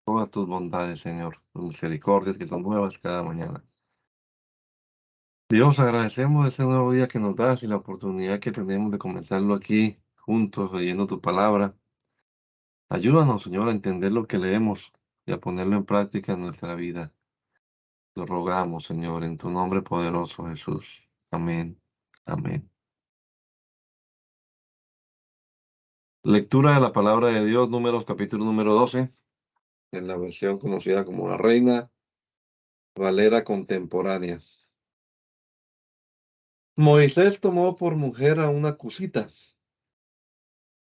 Todas tus bondades, Señor, tus misericordias que son nuevas cada mañana. Dios, agradecemos ese nuevo día que nos das y la oportunidad que tenemos de comenzarlo aquí juntos, leyendo tu palabra. Ayúdanos, Señor, a entender lo que leemos y a ponerlo en práctica en nuestra vida. Lo rogamos, Señor, en tu nombre poderoso, Jesús. Amén. Amén. Lectura de la palabra de Dios, Números, capítulo número 12, en la versión conocida como la Reina Valera Contemporánea. Moisés tomó por mujer a una cusita,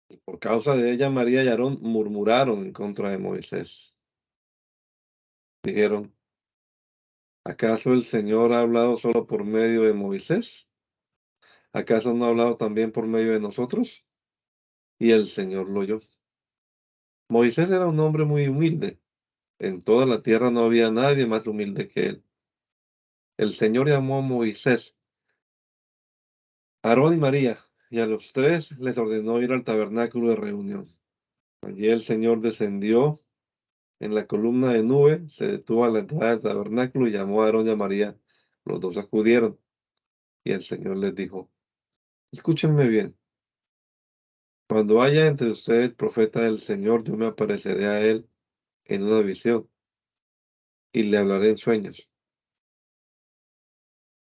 y por causa de ella María y Aarón murmuraron en contra de Moisés. Dijeron, ¿acaso el Señor ha hablado solo por medio de Moisés? ¿Acaso no ha hablado también por medio de nosotros? Y el Señor lo oyó. Moisés era un hombre muy humilde. En toda la tierra no había nadie más humilde que él. El Señor llamó a Moisés, Aarón y María, y a los tres les ordenó ir al tabernáculo de reunión. Allí el Señor descendió en la columna de nube, se detuvo a la entrada del tabernáculo y llamó a Aarón y a María. Los dos acudieron, y el Señor les dijo, escúchenme bien. Cuando haya entre ustedes profeta del Señor, yo me apareceré a él en una visión y le hablaré en sueños.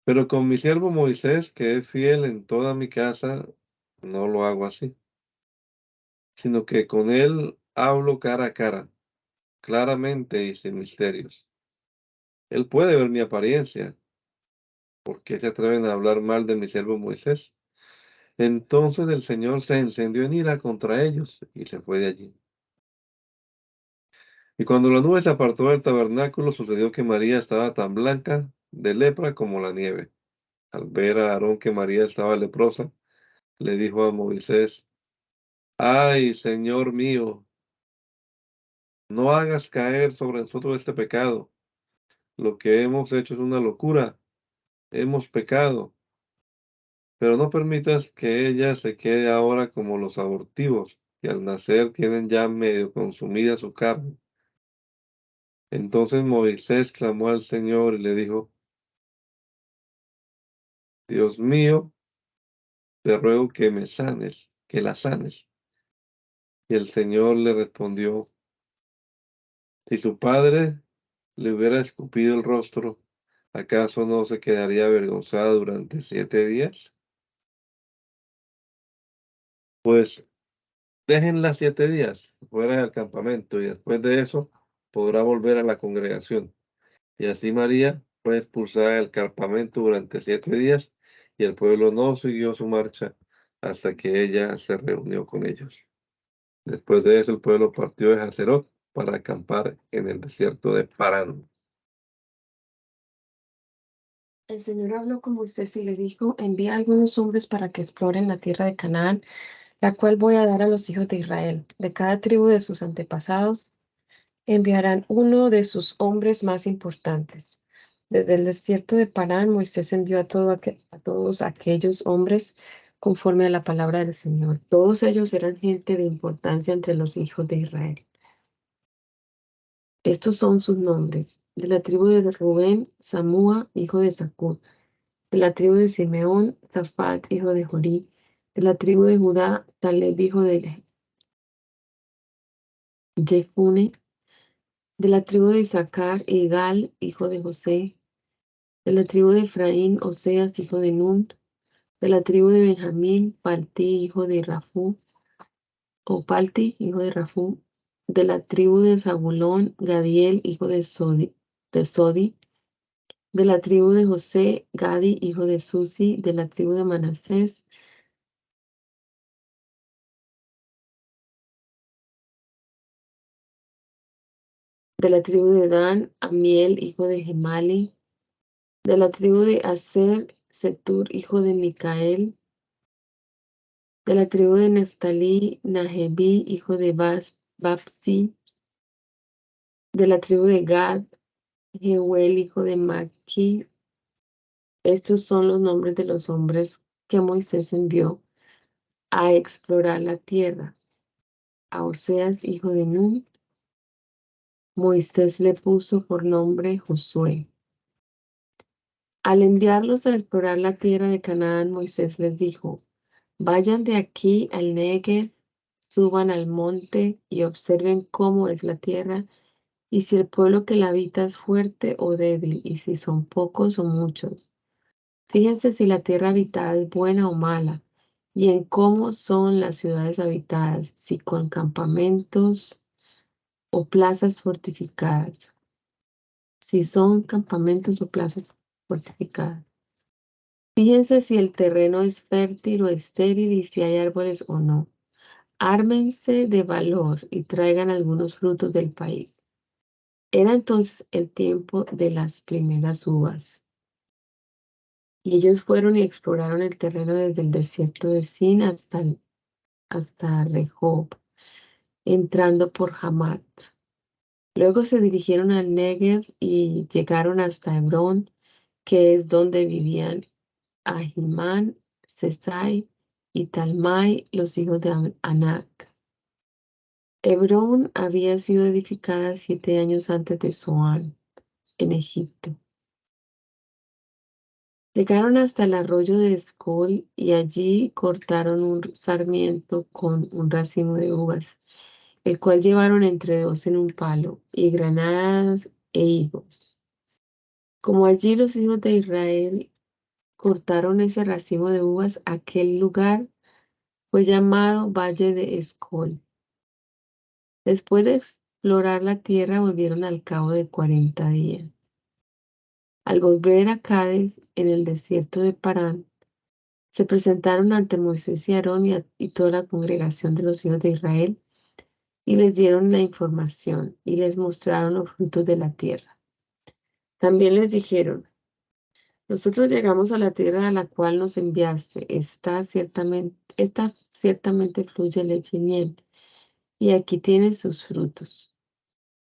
Pero con mi siervo Moisés, que es fiel en toda mi casa, no lo hago así, sino que con él hablo cara a cara, claramente y sin misterios. Él puede ver mi apariencia. ¿Por qué se atreven a hablar mal de mi siervo Moisés? Entonces el Señor se encendió en ira contra ellos y se fue de allí. Y cuando la nube se apartó del tabernáculo, sucedió que María estaba tan blanca de lepra como la nieve. Al ver a Aarón que María estaba leprosa, le dijo a Moisés, ay, Señor mío, no hagas caer sobre nosotros este pecado. Lo que hemos hecho es una locura. Hemos pecado. Pero no permitas que ella se quede ahora como los abortivos, que al nacer tienen ya medio consumida su carne. Entonces Moisés clamó al Señor y le dijo, Dios mío, te ruego que me sanes, que la sanes. Y el Señor le respondió, si su padre le hubiera escupido el rostro, ¿acaso no se quedaría avergonzada durante 7 días? Pues déjenla 7 días fuera del campamento y después de eso podrá volver a la congregación. Y así María fue expulsada del campamento durante 7 días y el pueblo no siguió su marcha hasta que ella se reunió con ellos. Después de eso el pueblo partió de Hazerot para acampar en el desierto de Parán. El Señor habló con Moisés y le dijo, envía a algunos hombres para que exploren la tierra de Canaán, la cual voy a dar a los hijos de Israel. De cada tribu de sus antepasados enviarán uno de sus hombres más importantes. Desde el desierto de Parán, Moisés envió a todos aquellos hombres conforme a la palabra del Señor. Todos ellos eran gente de importancia entre los hijos de Israel. Estos son sus nombres. De la tribu de Rubén, Samúa, hijo de Zacur. De la tribu de Simeón, Zafat, hijo de Jorí. De la tribu de Judá, Taleb, hijo de Jefune. De la tribu de Isaacar, Igal, hijo de José. De la tribu de Efraín, Oseas, hijo de Nun. De la tribu de Benjamín, Palti, hijo de Rafú. O Palti, hijo de Rafú. De la tribu de Zabulón, Gadiel, hijo de Sodi. De la tribu de José, Gadi, hijo de Susi. De la tribu de Manasés, de la tribu de Dan, Amiel, hijo de Gemali. De la tribu de Aser, Setur, hijo de Micael. De la tribu de Neftalí, Nahebi, hijo de Babsi. De la tribu de Gad, Jeuel, hijo de Maki. Estos son los nombres de los hombres que Moisés envió a explorar la tierra. A Oseas, hijo de Nun, Moisés le puso por nombre Josué. Al enviarlos a explorar la tierra de Canaán, Moisés les dijo: vayan de aquí al Negev, suban al monte y observen cómo es la tierra, y si el pueblo que la habita es fuerte o débil, y si son pocos o muchos. Fíjense si la tierra habitada es buena o mala, y en cómo son las ciudades habitadas, si con campamentos o plazas fortificadas. Si son campamentos o plazas fortificadas. Fíjense si el terreno es fértil o estéril y si hay árboles o no. Ármense de valor y traigan algunos frutos del país. Era entonces el tiempo de las primeras uvas. Y ellos fueron y exploraron el terreno desde el desierto de Sin hasta Rehob, entrando por Hamat. Luego se dirigieron al Negev y llegaron hasta Hebrón, que es donde vivían Ahimán, Sesai y Talmai, los hijos de Anac. Hebrón había sido edificada 7 años antes de Zoán, en Egipto. Llegaron hasta el arroyo de Escol y allí cortaron un sarmiento con un racimo de uvas, el cual llevaron entre 2 en un palo, y granadas e higos. Como allí los hijos de Israel cortaron ese racimo de uvas, aquel lugar fue llamado Valle de Escol. Después de explorar la tierra, volvieron al cabo de 40 días. Al volver a Cádiz, en el desierto de Parán, se presentaron ante Moisés y Aarón y toda la congregación de los hijos de Israel, y les dieron la información y les mostraron los frutos de la tierra. También les dijeron: nosotros llegamos a la tierra a la cual nos enviaste. Esta ciertamente fluye leche y miel, y aquí tiene sus frutos.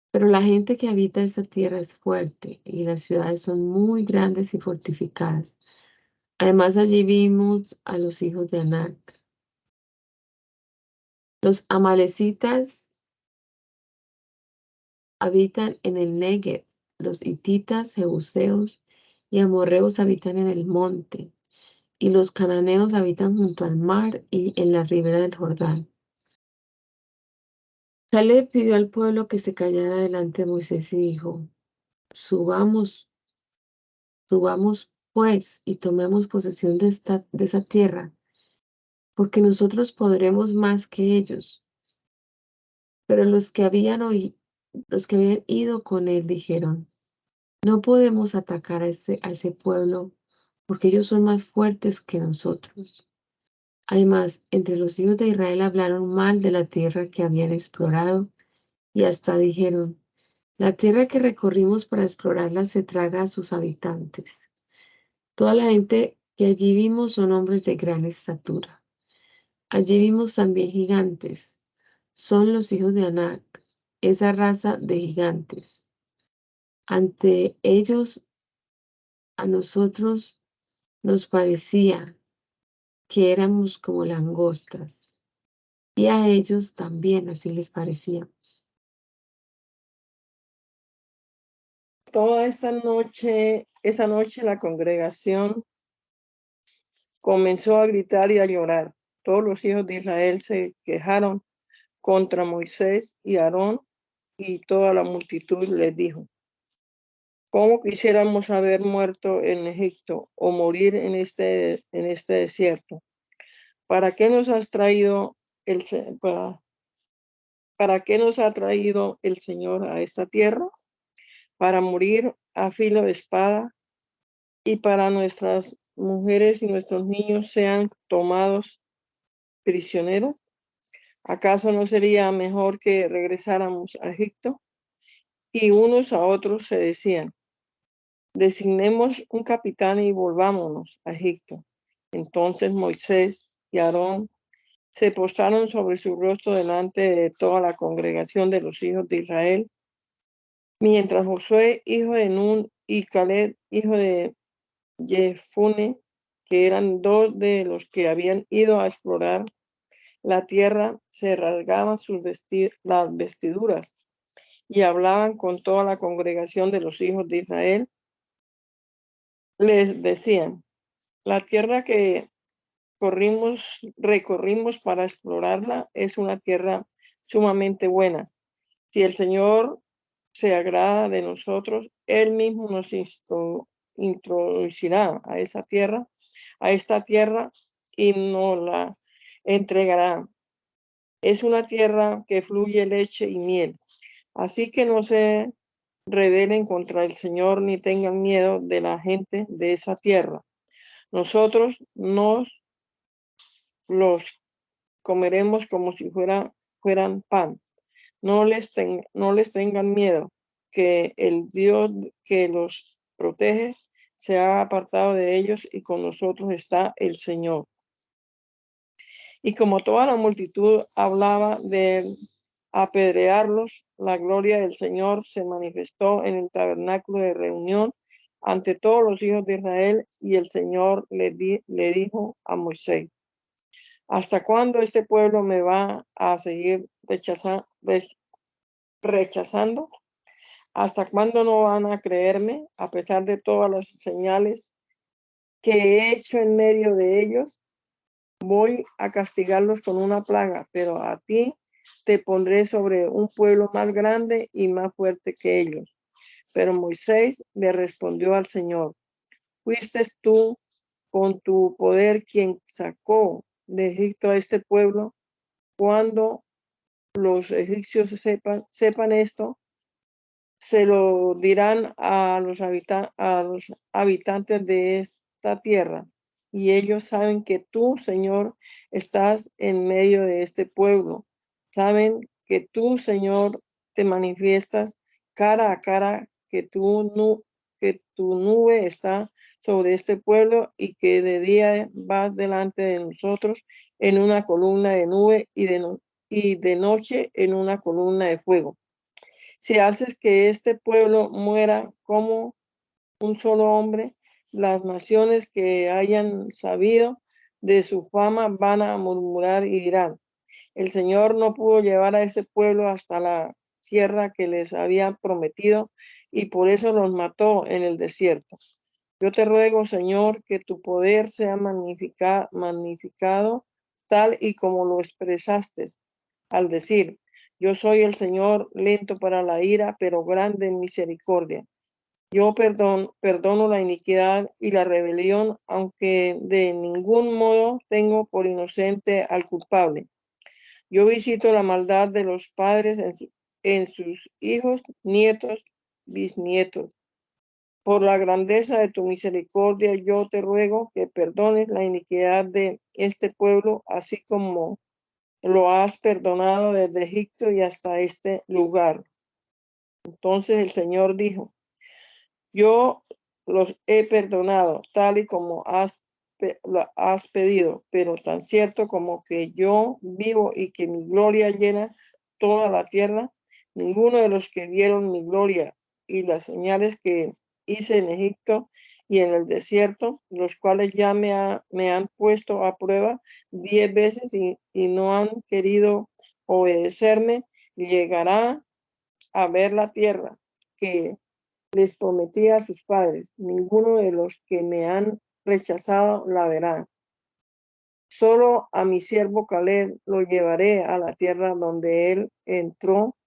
Pero la gente que habita esa tierra es fuerte, y las ciudades son muy grandes y fortificadas. Además, allí vimos a los hijos de Anac. Los amalecitas habitan en el Negev, los hititas, jebuseos y amorreos habitan en el monte, y los cananeos habitan junto al mar y en la ribera del Jordán. Caleb pidió al pueblo que se callara delante de Moisés y dijo: subamos, subamos pues y tomemos posesión de esa tierra, porque nosotros podremos más que ellos. Pero los que habían ido con él dijeron: no podemos atacar a ese pueblo, porque ellos son más fuertes que nosotros. Además, entre los hijos de Israel hablaron mal de la tierra que habían explorado, y hasta dijeron: la tierra que recorrimos para explorarla se traga a sus habitantes. Toda la gente que allí vimos son hombres de gran estatura. Allí vimos también gigantes. Son los hijos de Anac, esa raza de gigantes. Ante ellos, a nosotros nos parecía que éramos como langostas, y a ellos también así les parecía. Toda esa noche la congregación comenzó a gritar y a llorar. Todos los hijos de Israel se quejaron contra Moisés y Aarón, y toda la multitud les dijo: ¿cómo quisiéramos haber muerto en Egipto o morir en este desierto? ¿Para qué nos has traído ¿Para qué nos ha traído el Señor a esta tierra? Para morir a filo de espada, y para nuestras mujeres y nuestros niños sean tomados prisioneros. ¿Acaso no sería mejor que regresáramos a Egipto? Y unos a otros se decían: designemos un capitán y volvámonos a Egipto. Entonces Moisés y Aarón se postraron sobre su rostro delante de toda la congregación de los hijos de Israel, mientras Josué, hijo de Nun, y Caleb, hijo de Jefune, que eran 2 de los que habían ido a explorar la tierra, se rasgaban las vestiduras y hablaban con toda la congregación de los hijos de Israel, les decían: la tierra que recorrimos para explorarla es una tierra sumamente buena. Si el Señor se agrada de nosotros, Él mismo nos introducirá a esta tierra y nos la entregará. Es una tierra que fluye leche y miel. Así que no se rebelen contra el Señor ni tengan miedo de la gente de esa tierra. Nosotros nos los comeremos como si fueran pan. No les tengan miedo, que el Dios que los protege se ha apartado de ellos y con nosotros está el Señor. Y como toda la multitud hablaba de apedrearlos, la gloria del Señor se manifestó en el tabernáculo de reunión ante todos los hijos de Israel, y el Señor le dijo a Moisés: ¿hasta cuándo este pueblo me va a seguir rechazando? ¿Hasta cuándo no van a creerme a pesar de todas las señales que he hecho en medio de ellos? Voy a castigarlos con una plaga, pero a ti te pondré sobre un pueblo más grande y más fuerte que ellos. Pero Moisés le respondió al Señor: ¿fuiste tú con tu poder quien sacó de Egipto a este pueblo? Cuando los egipcios sepan esto, se lo dirán a los habitantes de esta tierra, y ellos saben que tú, Señor, estás en medio de este pueblo. Saben que tú, Señor, te manifiestas cara a cara, que tu nube está sobre este pueblo y que de día vas delante de nosotros en una columna de nube y de noche en una columna de fuego. Si haces que este pueblo muera como un solo hombre, las naciones que hayan sabido de su fama van a murmurar y dirán: el Señor no pudo llevar a ese pueblo hasta la tierra que les había prometido, y por eso los mató en el desierto. Yo te ruego, Señor, que tu poder sea magnificado tal y como lo expresaste al decir: yo soy el Señor, lento para la ira, pero grande en misericordia. Yo perdono la iniquidad y la rebelión, aunque de ningún modo tengo por inocente al culpable. Yo visito la maldad de los padres en sus hijos, nietos, bisnietos. Por la grandeza de tu misericordia, yo te ruego que perdones la iniquidad de este pueblo, así como lo has perdonado desde Egipto y hasta este lugar. Entonces el Señor dijo: yo los he perdonado tal y como lo has pedido, pero tan cierto como que yo vivo y que mi gloria llena toda la tierra, ninguno de los que vieron mi gloria y las señales que hice en Egipto y en el desierto, los cuales ya me han puesto a prueba 10 veces y no han querido obedecerme, llegará a ver la tierra que les prometí a sus padres. Ninguno de los que me han rechazado la verá. Solo a mi siervo Caleb lo llevaré a la tierra donde él entró.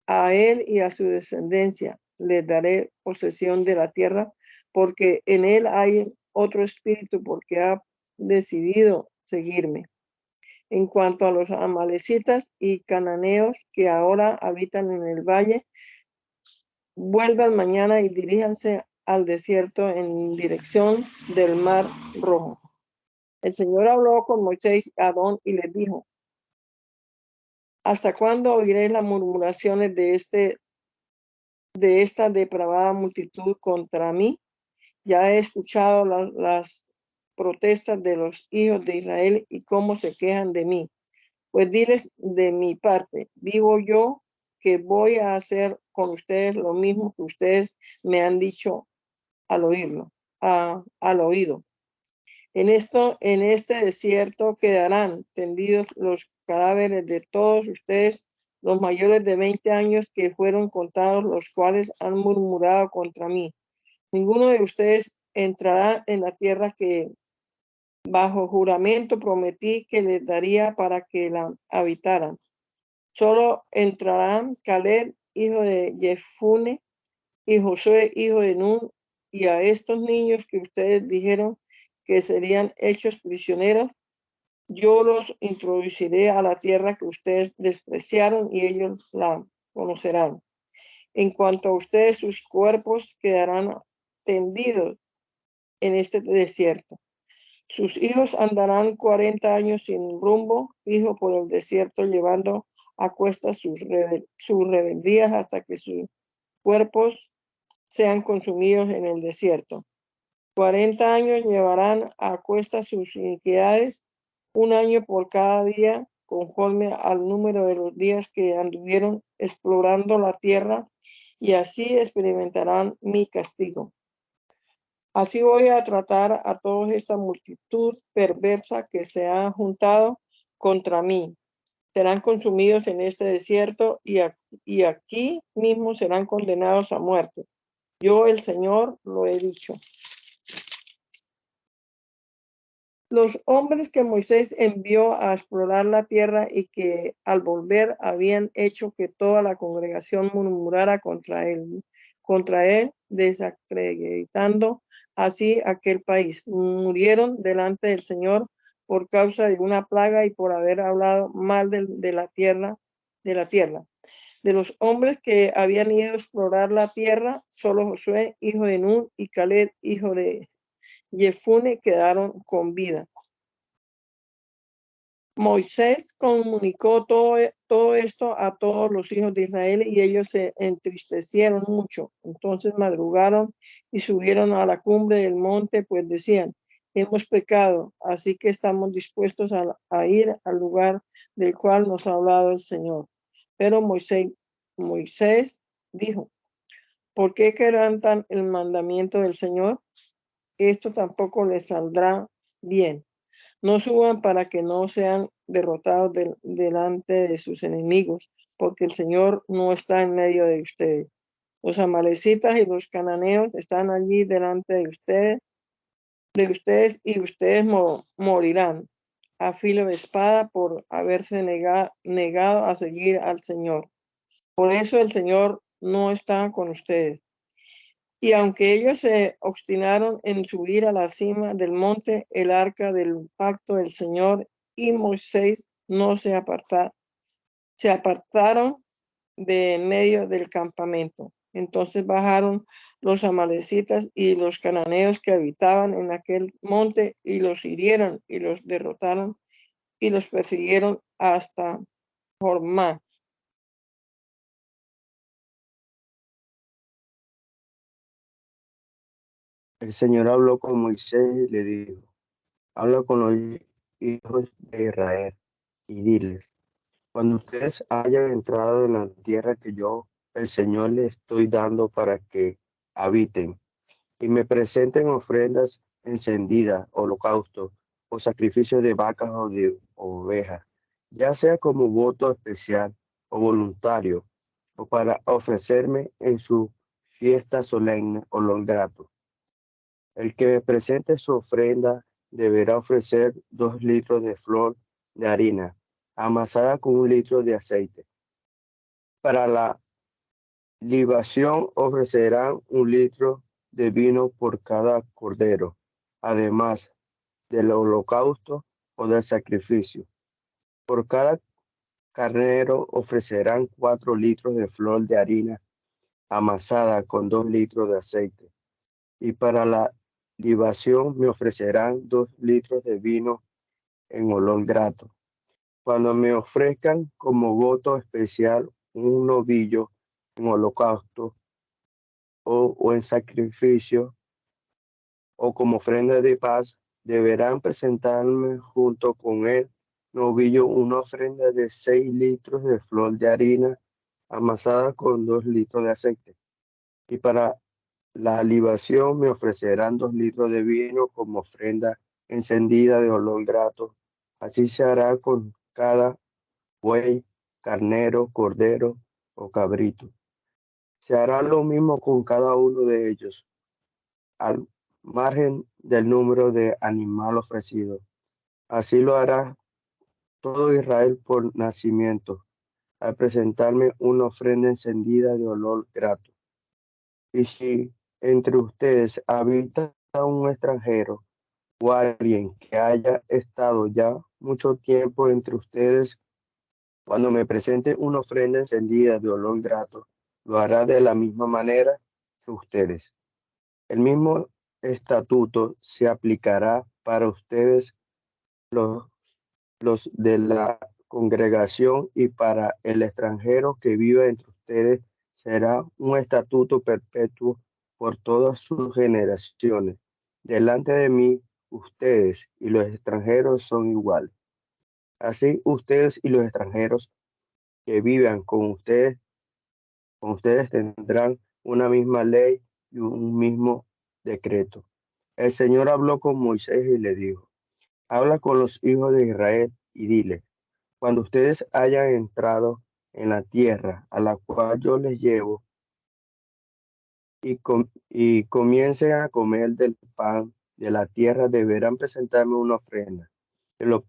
A él y a su descendencia les daré posesión de la tierra, porque en él hay otro espíritu, porque ha decidido seguirme. En cuanto a los amalecitas y cananeos que ahora habitan en el valle, vuelvan mañana y diríjanse al desierto en dirección del Mar Rojo. El Señor habló con Moisés y Aarón y les dijo: ¿hasta cuándo oiréis las murmuraciones de esta depravada multitud contra mí? Ya he escuchado las protestas de los hijos de Israel y cómo se quejan de mí. Pues diles de mi parte: vivo yo, que voy a hacer con ustedes lo mismo que ustedes me han dicho al oído. En este desierto quedarán tendidos los cadáveres de todos ustedes los mayores de 20 años que fueron contados, los cuales han murmurado contra mí. Ninguno de ustedes entrará en la tierra que bajo juramento prometí que les daría para que la habitaran. Solo entrarán Caleb, hijo de Jefune, y Josué, hijo de Nun, y a estos niños que ustedes dijeron que serían hechos prisioneros, yo los introduciré a la tierra que ustedes despreciaron y ellos la conocerán. En cuanto a ustedes, sus cuerpos quedarán tendidos en este desierto. Sus hijos andarán 40 años sin rumbo, fijo por el desierto, llevando a cuestas sus rebeldías hasta que sus cuerpos sean consumidos en el desierto. 40 años llevarán a cuestas sus iniquidades, un año por cada día, conforme al número de los días que anduvieron explorando la tierra, y así experimentarán mi castigo. Así voy a tratar a toda esta multitud perversa que se ha juntado contra mí. Serán consumidos en este desierto y aquí mismo serán condenados a muerte. Yo, el Señor, lo he dicho. Los hombres que Moisés envió a explorar la tierra y que al volver habían hecho que toda la congregación murmurara contra él, desacreditando así aquel país, murieron delante del Señor por causa de una plaga y por haber hablado mal de la tierra. De los hombres que habían ido a explorar la tierra, solo Josué, hijo de Nun, y Caleb, hijo de Jefune, quedaron con vida. Moisés comunicó todo esto a todos los hijos de Israel y ellos se entristecieron mucho. Entonces madrugaron y subieron a la cumbre del monte, pues decían: hemos pecado, así que estamos dispuestos a ir al lugar del cual nos ha hablado el Señor. Pero Moisés dijo: ¿por qué quebrantan el mandamiento del Señor? Esto tampoco les saldrá bien. No suban para que no sean derrotados delante de sus enemigos, porque el Señor no está en medio de ustedes. Los amalecitas y los cananeos están allí delante de ustedes y ustedes morirán a filo de espada por haberse negado a seguir al Señor. Por eso el Señor no está con ustedes. Y aunque ellos se obstinaron en subir a la cima del monte, el arca del pacto del Señor y Moisés no se apartaron de en medio del campamento. Entonces bajaron los amalecitas y los cananeos que habitaban en aquel monte y los hirieron y los derrotaron y los persiguieron hasta Hormá. El Señor habló con Moisés y le dijo: habla con los hijos de Israel y diles: cuando ustedes hayan entrado en la tierra que yo, el Señor, les estoy dando para que habiten, y me presenten ofrendas encendidas, holocaustos o sacrificios de vacas o de ovejas, ya sea como voto especial o voluntario, o para ofrecerme en su fiesta solemne o lo grato. El que me presente su ofrenda deberá ofrecer 2 litros de flor de harina amasada con 1 litro de aceite. Para la libación ofrecerán 1 litro de vino por cada cordero, además del holocausto o del sacrificio. Por cada carnero ofrecerán 4 litros de flor de harina amasada con 2 litros de aceite. Y para la libación me ofrecerán 2 litros de vino en olor grato. Cuando me ofrezcan como voto especial un novillo en holocausto o en sacrificio o como ofrenda de paz, deberán presentarme junto con el novillo una ofrenda de 6 litros de flor de harina amasada con 2 litros de aceite. Y para la libación me ofrecerán 2 litros de vino como ofrenda encendida de olor grato. Así se hará con cada buey carnero, cordero o cabrito. Se hará lo mismo con cada uno de ellos, al margen del número de animal ofrecido. Así lo hará todo Israel por nacimiento, al presentarme una ofrenda encendida de olor grato. Y si entre ustedes habita un extranjero o alguien que haya estado ya mucho tiempo entre ustedes, cuando me presente una ofrenda encendida de olor grato, lo hará de la misma manera que ustedes. El mismo estatuto se aplicará para ustedes, los, los de la congregación, y para el extranjero que viva entre ustedes será un estatuto perpetuo por todas sus generaciones. Delante de mí, ustedes y los extranjeros son iguales. Así, ustedes y los extranjeros que vivan con ustedes tendrán una misma ley y un mismo decreto. El Señor habló con Moisés y le dijo: habla con los hijos de Israel y dile: cuando ustedes hayan entrado en la tierra a la cual yo les llevo y comiencen a comer del pan de la tierra, deberán presentarme una ofrenda. De lo,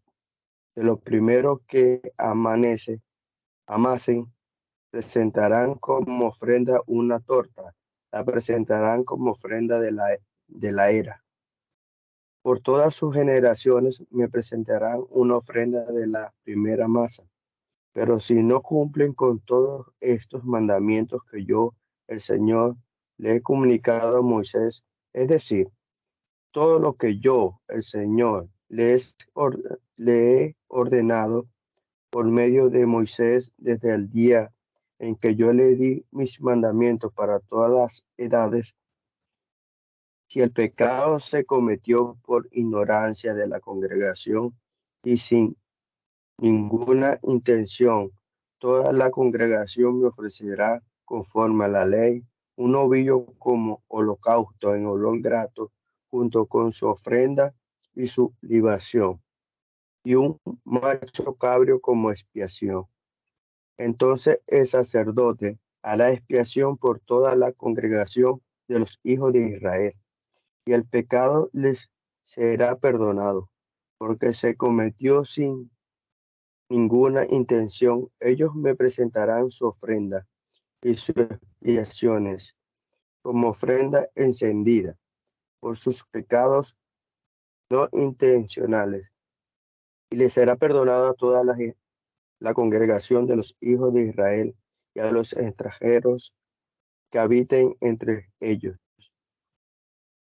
de lo primero que amasen, presentarán como ofrenda una torta, la presentarán como ofrenda de la era. Por todas sus generaciones me presentarán una ofrenda de la primera masa. Pero si no cumplen con todos estos mandamientos que yo, el Señor, le he comunicado a Moisés, es decir, todo lo que yo, el Señor, le he ordenado por medio de Moisés desde el día en que yo le di mis mandamientos para todas las edades, si el pecado se cometió por ignorancia de la congregación y sin ninguna intención, toda la congregación me ofrecerá conforme a la ley un novillo como holocausto en olor grato, junto con su ofrenda y su libación, y un macho cabrio como expiación. Entonces el sacerdote hará expiación por toda la congregación de los hijos de Israel, y el pecado les será perdonado, porque se cometió sin ninguna intención. Ellos me presentarán su ofrenda y sus expiaciones como ofrenda encendida por sus pecados no intencionales, y les será perdonada toda la congregación de los hijos de Israel y a los extranjeros que habiten entre ellos,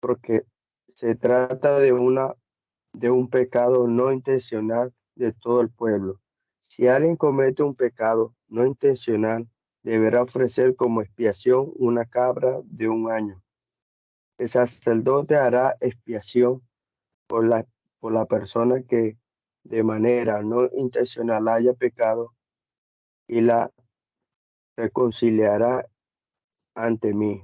porque se trata de un pecado no intencional de todo el pueblo. Si alguien comete un pecado no intencional, deberá ofrecer como expiación una cabra de un año. El sacerdote hará expiación por la persona que de manera no intencional haya pecado y la reconciliará ante mí.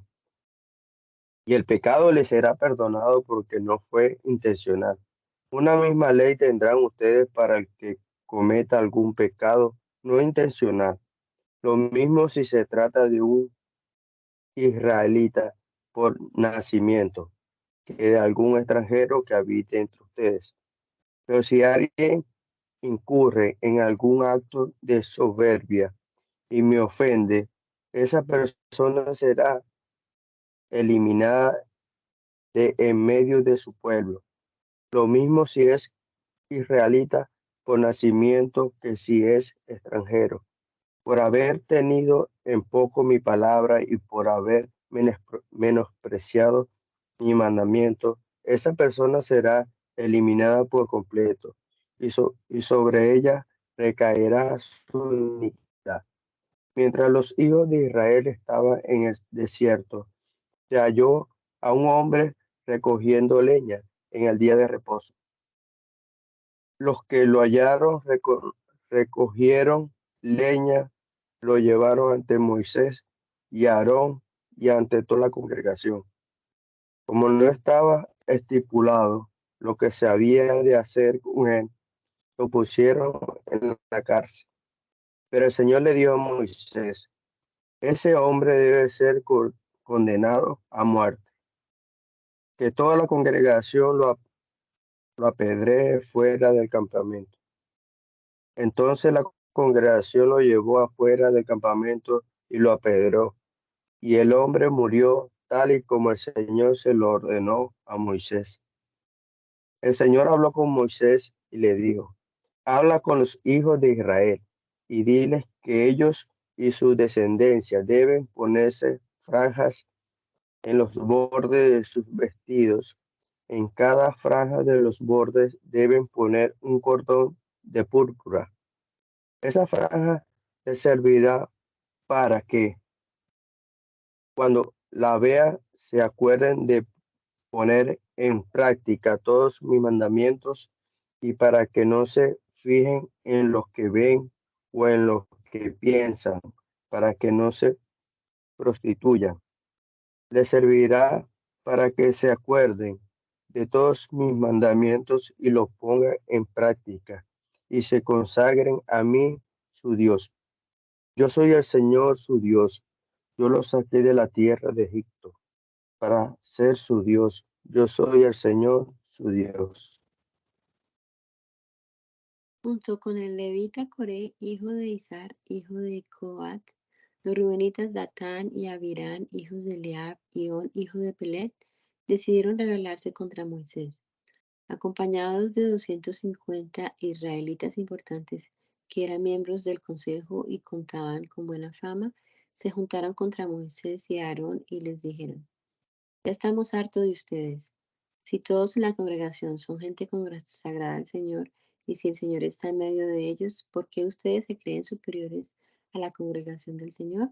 Y el pecado le será perdonado porque no fue intencional. Una misma ley tendrán ustedes para el que cometa algún pecado no intencional. Lo mismo si se trata de un israelita por nacimiento, que de algún extranjero que habite entre ustedes. Pero si alguien incurre en algún acto de soberbia y me ofende, esa persona será eliminada de en medio de su pueblo. Lo mismo si es israelita por nacimiento que si es extranjero. Por haber tenido en poco mi palabra y por haber menospreciado mi mandamiento, esa persona será eliminada por completo y sobre ella recaerá su iniquidad. Mientras los hijos de Israel estaban en el desierto, se halló a un hombre recogiendo leña en el día de reposo. Los que lo hallaron recogieron leña, lo llevaron ante Moisés y Aarón y ante toda la congregación. Como no estaba estipulado lo que se había de hacer con él, lo pusieron en la cárcel. Pero el Señor le dijo a Moisés, ese hombre debe ser condenado a muerte, que toda la congregación lo apedree fuera del campamento. Entonces la congregación lo llevó afuera del campamento y lo apedreó. Y el hombre murió tal y como el Señor se lo ordenó a Moisés. El Señor habló con Moisés y le dijo, habla con los hijos de Israel y diles que ellos y su descendencia deben ponerse franjas en los bordes de sus vestidos. En cada franja de los bordes deben poner un cordón de púrpura. Esa franja les servirá para que cuando la vean se acuerden de poner en práctica todos mis mandamientos y para que no se fijen en lo que ven o en lo que piensan, para que no se prostituyan. Les servirá para que se acuerden de todos mis mandamientos y los pongan en práctica y se consagren a mí, su Dios. Yo soy el Señor, su Dios. Yo los saqué de la tierra de Egipto para ser su Dios. Yo soy el Señor, su Dios. Junto con el levita Coré, hijo de Izar, hijo de Coat, los rubenitas Datán y Abirán, hijos de Eliab, y On, hijo de Pelet, decidieron rebelarse contra Moisés. Acompañados de 250 israelitas importantes que eran miembros del consejo y contaban con buena fama, se juntaron contra Moisés y Aarón y les dijeron, ya estamos hartos de ustedes. Si todos en la congregación son gente consagrada al Señor, y si el Señor está en medio de ellos, ¿por qué ustedes se creen superiores a la congregación del Señor?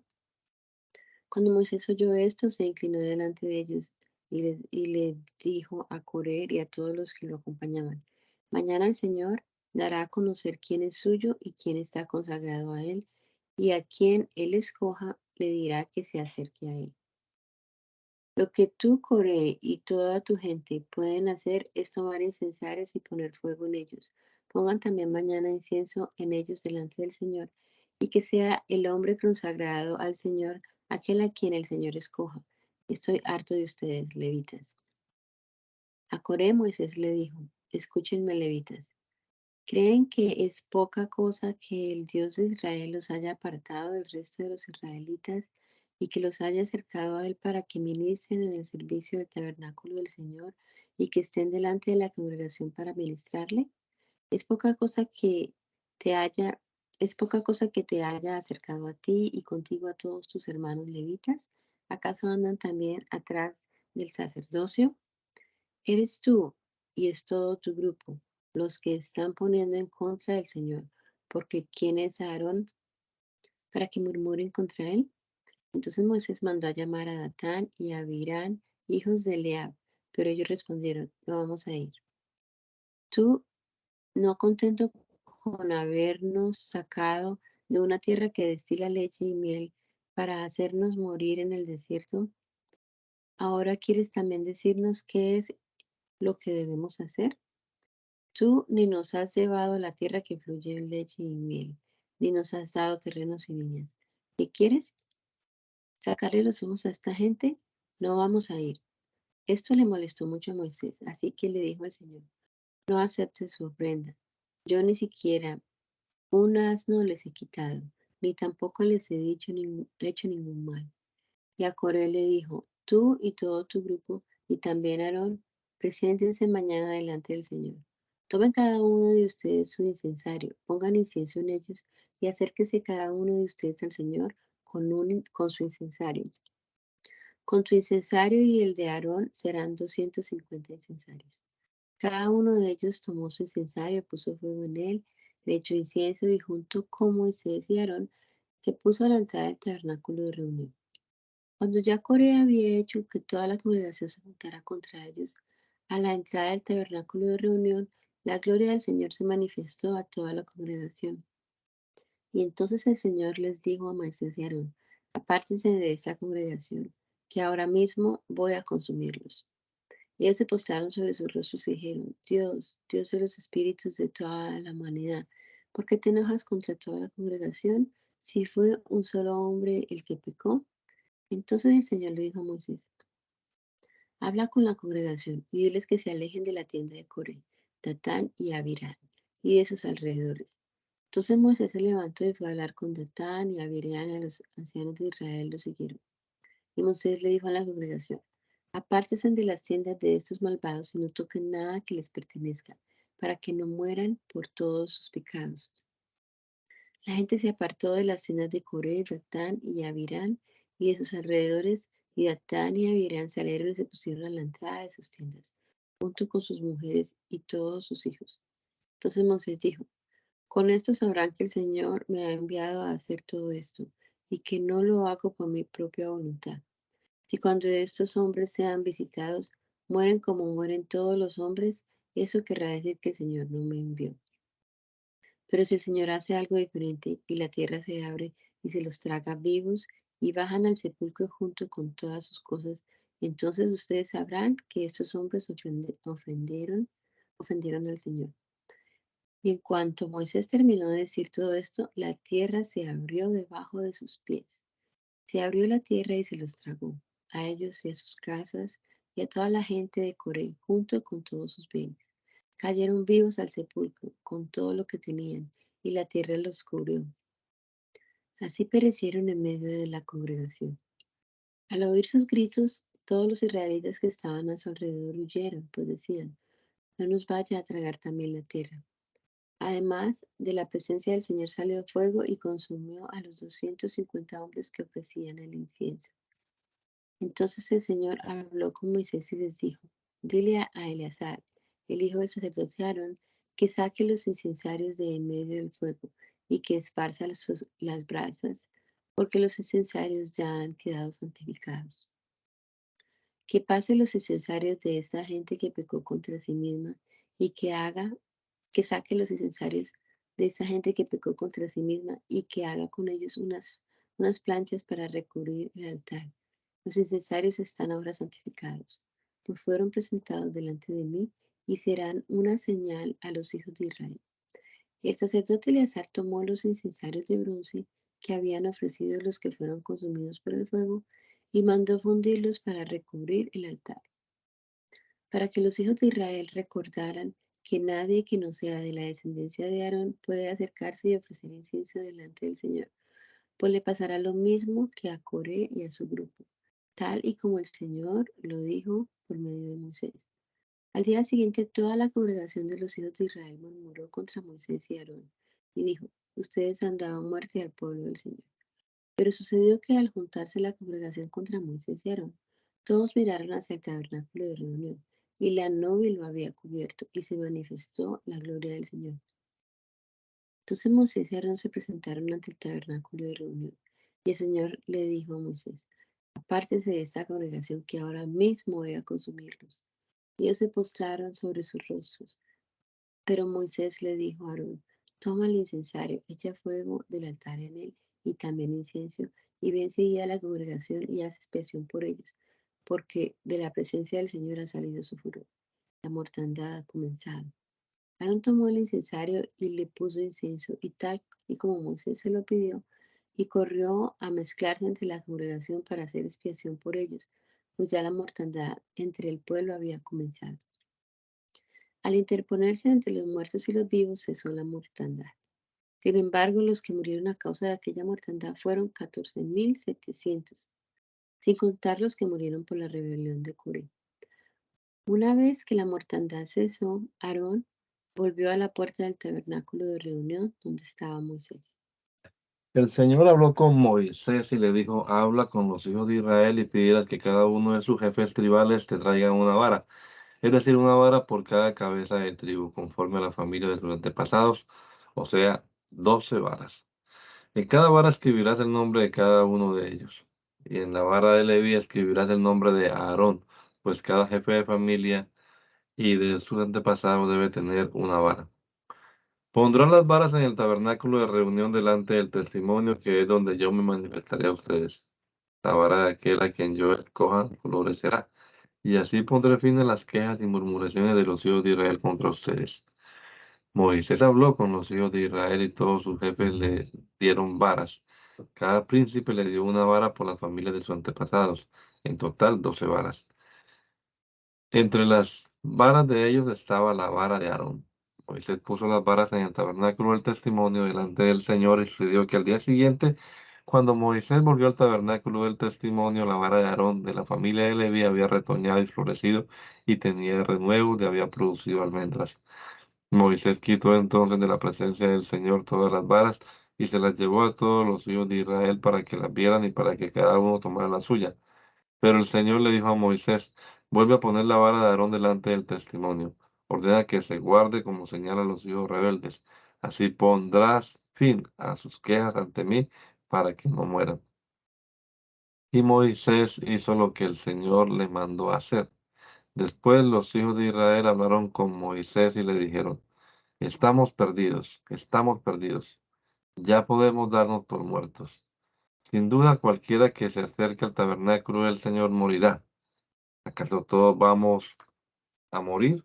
Cuando Moisés oyó esto, se inclinó delante de ellos y le dijo a Coré y a todos los que lo acompañaban, mañana el Señor dará a conocer quién es suyo y quién está consagrado a él, y a quien él escoja le dirá que se acerque a él. Lo que tú, Coré, y toda tu gente pueden hacer es tomar incensarios y poner fuego en ellos. Pongan también mañana incienso en ellos delante del Señor, y que sea el hombre consagrado al Señor aquel a quien el Señor escoja. Estoy harto de ustedes, levitas. A Coré Moisés le dijo, escúchenme, levitas. ¿Creen que es poca cosa que el Dios de Israel los haya apartado del resto de los israelitas y que los haya acercado a él para que ministren en el servicio del tabernáculo del Señor y que estén delante de la congregación para ministrarle? ¿Es poca cosa que es poca cosa que te haya acercado a ti y contigo a todos tus hermanos levitas? ¿Acaso andan también atrás del sacerdocio? Eres tú y es todo tu grupo los que están poniendo en contra del Señor, porque ¿quién es Aarón para que murmuren contra él? Entonces Moisés mandó a llamar a Datán y a Abirán, hijos de Eliab, pero ellos respondieron, no vamos a ir. Tú, no contento con habernos sacado de una tierra que destila leche y miel para hacernos morir en el desierto, ahora quieres también decirnos qué es lo que debemos hacer. Tú ni nos has llevado a la tierra que fluye en leche y miel, ni nos has dado terrenos y viñas. ¿Qué quieres? ¿Sacarle los ojos a esta gente? No vamos a ir. Esto le molestó mucho a Moisés, así que le dijo al Señor, no aceptes su ofrenda. Yo ni siquiera un asno les he quitado, ni tampoco les he hecho ningún mal. Y a Coré le dijo, tú y todo tu grupo, y también Aarón, preséntense mañana delante del Señor. Tomen cada uno de ustedes su incensario, pongan incienso en ellos, y acérquese cada uno de ustedes al Señor con su incensario. Con tu incensario y el de Aarón serán 250 incensarios. Cada uno de ellos tomó su incensario, puso fuego en él, le echó incienso y junto con Moisés y Aarón se puso a la entrada del tabernáculo de reunión. Cuando ya Coré había hecho que toda la congregación se juntara contra ellos, a la entrada del tabernáculo de reunión, la gloria del Señor se manifestó a toda la congregación. Y entonces el Señor les dijo a Moisés y Aarón, apártense de esta congregación, que ahora mismo voy a consumirlos. Y ellos se postraron sobre sus rostros y dijeron, Dios, Dios de los espíritus de toda la humanidad, ¿Por qué te enojas contra toda la congregación? Si fue un solo hombre el que pecó. Entonces el Señor le dijo a Moisés, habla con la congregación y diles que se alejen de la tienda de Coré, Datán y Abiram y de sus alrededores. Entonces Moisés se levantó y fue a hablar con Datán y Abiram, y a los ancianos de Israel lo siguieron. Y Moisés le dijo a la congregación, apártense de las tiendas de estos malvados y no toquen nada que les pertenezca, para que no mueran por todos sus pecados. La gente se apartó de las tiendas de Coré, Datán y Abiram y de sus alrededores, y Datán y Abiram salieron y se pusieron a la entrada de sus tiendas, junto con sus mujeres y todos sus hijos. Entonces Moisés dijo, con esto sabrán que el Señor me ha enviado a hacer todo esto, y que no lo hago por mi propia voluntad. Si cuando estos hombres sean visitados, mueren como mueren todos los hombres, eso querrá decir que el Señor no me envió. Pero si el Señor hace algo diferente y la tierra se abre y se los traga vivos y bajan al sepulcro junto con todas sus cosas, entonces ustedes sabrán que estos hombres ofendieron al Señor. Y en cuanto Moisés terminó de decir todo esto, la tierra se abrió debajo de sus pies. Se abrió la tierra y se los tragó, a ellos y a sus casas y a toda la gente de Coré, junto con todos sus bienes. Cayeron vivos al sepulcro con todo lo que tenían, y la tierra los cubrió. Así perecieron en medio de la congregación. Al oír sus gritos, todos los israelitas que estaban a su alrededor huyeron, pues decían, no nos vaya a tragar también la tierra. Además, de la presencia del Señor salió fuego y consumió a los 250 hombres que ofrecían el incienso. Entonces el Señor habló con Moisés y les dijo, dile a Eleazar, el hijo del sacerdote Aarón, que saque los incensarios de en medio del fuego y que esparza las brasas, porque los incensarios ya han quedado santificados. Que pase los incensarios de esta gente que pecó contra sí misma y que saque los incensarios de esa gente que pecó contra sí misma y que haga con ellos unas planchas para recubrir el altar. Los incensarios están ahora santificados, pues fueron presentados delante de mí y serán una señal a los hijos de Israel. El sacerdote Eleazar tomó los incensarios de bronce que habían ofrecido los que fueron consumidos por el fuego y mandó fundirlos para recubrir el altar, para que los hijos de Israel recordaran que nadie que no sea de la descendencia de Aarón puede acercarse y ofrecer incienso delante del Señor, pues le pasará lo mismo que a Coré y a su grupo, tal y como el Señor lo dijo por medio de Moisés. Al día siguiente, toda la congregación de los hijos de Israel murmuró contra Moisés y Aarón, y dijo, ustedes han dado muerte al pueblo del Señor. Pero sucedió que al juntarse la congregación contra Moisés y Aarón, todos miraron hacia el tabernáculo de reunión, y la nube lo había cubierto, y se manifestó la gloria del Señor. Entonces Moisés y Aarón se presentaron ante el tabernáculo de reunión, y el Señor le dijo a Moisés, apártense de esta congregación que ahora mismo voy a consumirlos. Y ellos se postraron sobre sus rostros. Pero Moisés le dijo a Aarón, toma el incensario, echa fuego del altar en él, y también incienso, y ve enseguida a la congregación y haz expiación por ellos, porque de la presencia del Señor ha salido su furor. La mortandad ha comenzado. Aarón tomó el incensario y le puso incienso, y tal y como Moisés se lo pidió, y corrió a mezclarse entre la congregación para hacer expiación por ellos, pues ya la mortandad entre el pueblo había comenzado. Al interponerse entre los muertos y los vivos cesó la mortandad. Sin embargo, los que murieron a causa de aquella mortandad fueron 14,700, sin contar los que murieron por la rebelión de Coré. Una vez que la mortandad cesó, Aarón volvió a la puerta del tabernáculo de reunión donde estaba Moisés. El Señor habló con Moisés y le dijo, habla con los hijos de Israel y pídeles que cada uno de sus jefes tribales te traigan una vara, es decir, una vara por cada cabeza de tribu, conforme a la familia de sus antepasados, o sea, 12 varas. En cada vara escribirás el nombre de cada uno de ellos, y en la vara de Leví escribirás el nombre de Aarón, pues cada jefe de familia y de sus antepasados debe tener una vara. Pondrán las varas en el tabernáculo de reunión delante del testimonio, que es donde yo me manifestaré a ustedes. La vara de aquel a quien yo escoja florecerá, y así pondré fin a las quejas y murmuraciones de los hijos de Israel contra ustedes. Moisés habló con los hijos de Israel y todos sus jefes le dieron varas. Cada príncipe le dio una vara por las familias de sus antepasados, en total 12 varas. Entre las varas de ellos estaba la vara de Aarón. Moisés puso las varas en el tabernáculo del testimonio delante del Señor y sucedió que al día siguiente, cuando Moisés volvió al tabernáculo del testimonio, la vara de Aarón de la familia de Leví había retoñado y florecido y tenía renuevos y había producido almendras. Moisés quitó entonces de la presencia del Señor todas las varas y se las llevó a todos los hijos de Israel para que las vieran y para que cada uno tomara la suya. Pero el Señor le dijo a Moisés, vuelve a poner la vara de Aarón delante del testimonio. Ordena que se guarde como señal a los hijos rebeldes. Así pondrás fin a sus quejas ante mí para que no mueran. Y Moisés hizo lo que el Señor le mandó hacer. Después los hijos de Israel hablaron con Moisés y le dijeron, estamos perdidos, estamos perdidos. Ya podemos darnos por muertos. Sin duda cualquiera que se acerque al tabernáculo del Señor morirá. ¿Acaso todos vamos a morir?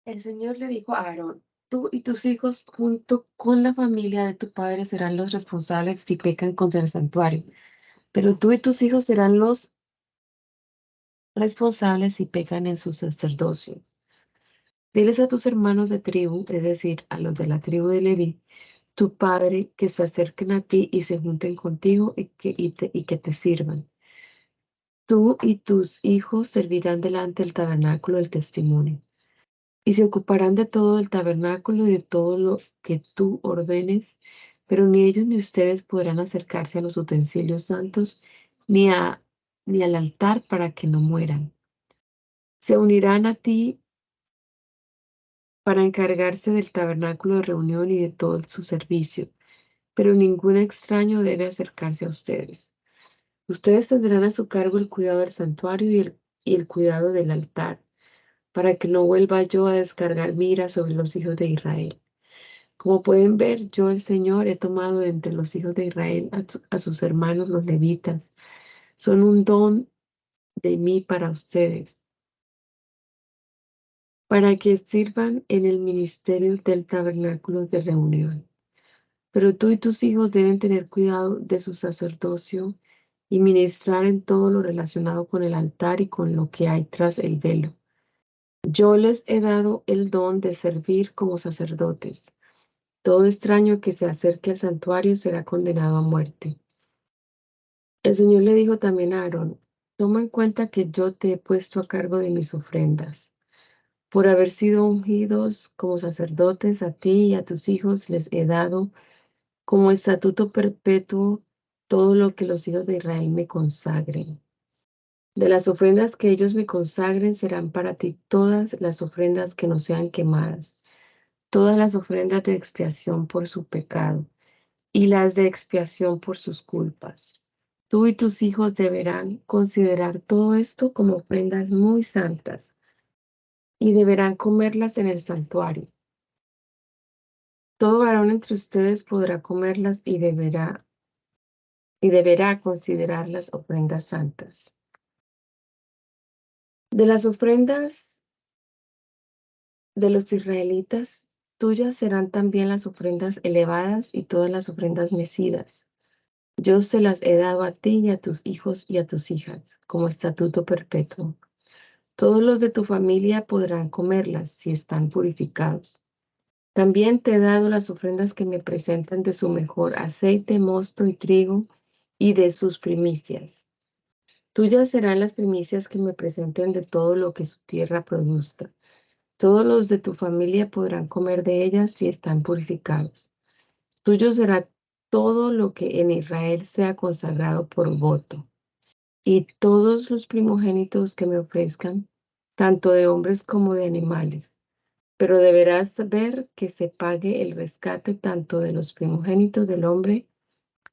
El Señor le dijo a Aarón, tú y tus hijos junto con la familia de tu padre serán los responsables si pecan contra el santuario, pero tú y tus hijos serán los responsables si pecan en su sacerdocio. Diles a tus hermanos de tribu, es decir, a los de la tribu de Leví, tu padre, que se acerquen a ti y se junten contigo y que te sirvan. Tú y tus hijos servirán delante del tabernáculo del testimonio, y se ocuparán de todo el tabernáculo y de todo lo que tú ordenes, pero ni ellos ni ustedes podrán acercarse a los utensilios santos ni al altar para que no mueran. Se unirán a ti para encargarse del tabernáculo de reunión y de todo su servicio, pero ningún extraño debe acercarse a ustedes. Ustedes tendrán a su cargo el cuidado del santuario y el cuidado del altar, para que no vuelva yo a descargar mi ira sobre los hijos de Israel. Como pueden ver, yo el Señor he tomado de entre los hijos de Israel a sus hermanos los levitas. Son un don de mí para ustedes, para que sirvan en el ministerio del tabernáculo de reunión. Pero tú y tus hijos deben tener cuidado de su sacerdocio y ministrar en todo lo relacionado con el altar y con lo que hay tras el velo. Yo les he dado el don de servir como sacerdotes. Todo extraño que se acerque al santuario será condenado a muerte. El Señor le dijo también a Aarón, toma en cuenta que yo te he puesto a cargo de mis ofrendas. Por haber sido ungidos como sacerdotes, a ti y a tus hijos les he dado como estatuto perpetuo todo lo que los hijos de Israel me consagren. De las ofrendas que ellos me consagren serán para ti todas las ofrendas que no sean quemadas, todas las ofrendas de expiación por su pecado y las de expiación por sus culpas. Tú y tus hijos deberán considerar todo esto como ofrendas muy santas y deberán comerlas en el santuario. Todo varón entre ustedes podrá comerlas y deberá considerarlas ofrendas santas. De las ofrendas de los israelitas, tuyas serán también las ofrendas elevadas y todas las ofrendas mecidas. Yo se las he dado a ti y a tus hijos y a tus hijas, como estatuto perpetuo. Todos los de tu familia podrán comerlas si están purificados. También te he dado las ofrendas que me presentan de su mejor aceite, mosto y trigo y de sus primicias. Tuyas serán las primicias que me presenten de todo lo que su tierra produzca. Todos los de tu familia podrán comer de ellas si están purificados. Tuyo será todo lo que en Israel sea consagrado por voto. Y todos los primogénitos que me ofrezcan, tanto de hombres como de animales. Pero deberás ver que se pague el rescate tanto de los primogénitos del hombre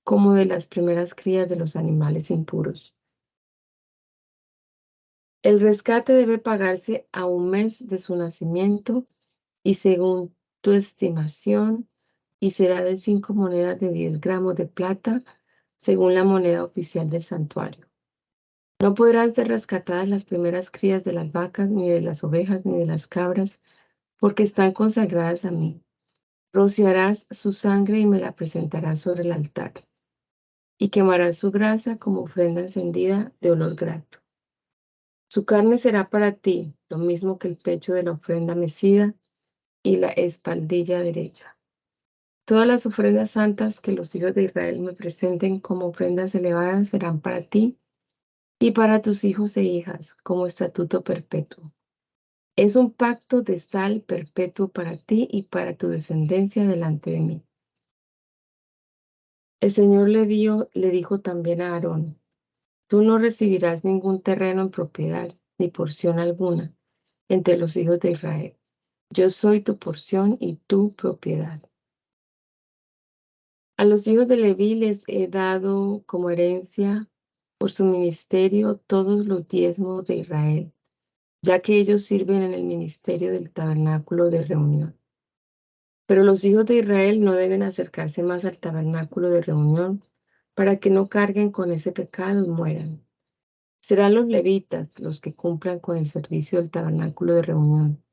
como de las primeras crías de los animales impuros. El rescate debe pagarse a un mes de su nacimiento y según tu estimación, y será de 5 monedas de 10 gramos de plata, según la moneda oficial del santuario. No podrán ser rescatadas las primeras crías de las vacas, ni de las ovejas, ni de las cabras, porque están consagradas a mí. Rociarás su sangre y me la presentarás sobre el altar, y quemarás su grasa como ofrenda encendida de olor grato. Su carne será para ti lo mismo que el pecho de la ofrenda mecida y la espaldilla derecha. Todas las ofrendas santas que los hijos de Israel me presenten como ofrendas elevadas serán para ti y para tus hijos e hijas como estatuto perpetuo. Es un pacto de sal perpetuo para ti y para tu descendencia delante de mí. El Señor le dijo también a Aarón: Tú no recibirás ningún terreno en propiedad, ni porción alguna, entre los hijos de Israel. Yo soy tu porción y tu propiedad. A los hijos de Leví les he dado como herencia por su ministerio todos los diezmos de Israel, ya que ellos sirven en el ministerio del tabernáculo de reunión. Pero los hijos de Israel no deben acercarse más al tabernáculo de reunión para que no carguen con ese pecado y mueran. Serán los levitas los que cumplan con el servicio del tabernáculo de reunión,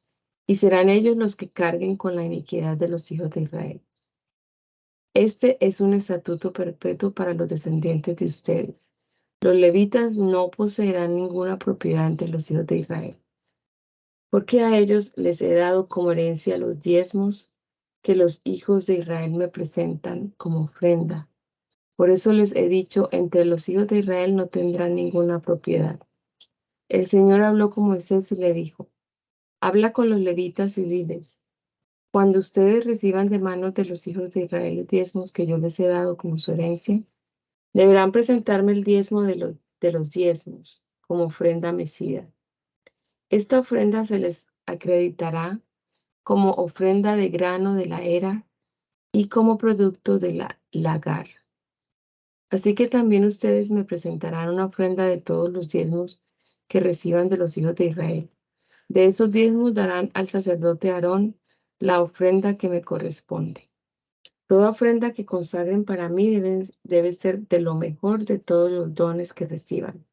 y serán ellos los que carguen con la iniquidad de los hijos de Israel. Este es un estatuto perpetuo para los descendientes de ustedes. Los levitas no poseerán ninguna propiedad entre los hijos de Israel, porque a ellos les he dado como herencia los diezmos que los hijos de Israel me presentan como ofrenda. Por eso les he dicho, entre los hijos de Israel no tendrán ninguna propiedad. El Señor habló con Moisés y le dijo: Habla con los levitas y diles: Cuando ustedes reciban de manos de los hijos de Israel los diezmos que yo les he dado como su herencia, deberán presentarme el diezmo de los diezmos como ofrenda mecida. Esta ofrenda se les acreditará como ofrenda de grano de la era y como producto de la lagar. Así que también ustedes me presentarán una ofrenda de todos los diezmos que reciban de los hijos de Israel. De esos diezmos darán al sacerdote Aarón la ofrenda que me corresponde. Toda ofrenda que consagren para mí debe ser de lo mejor de todos los dones que reciban.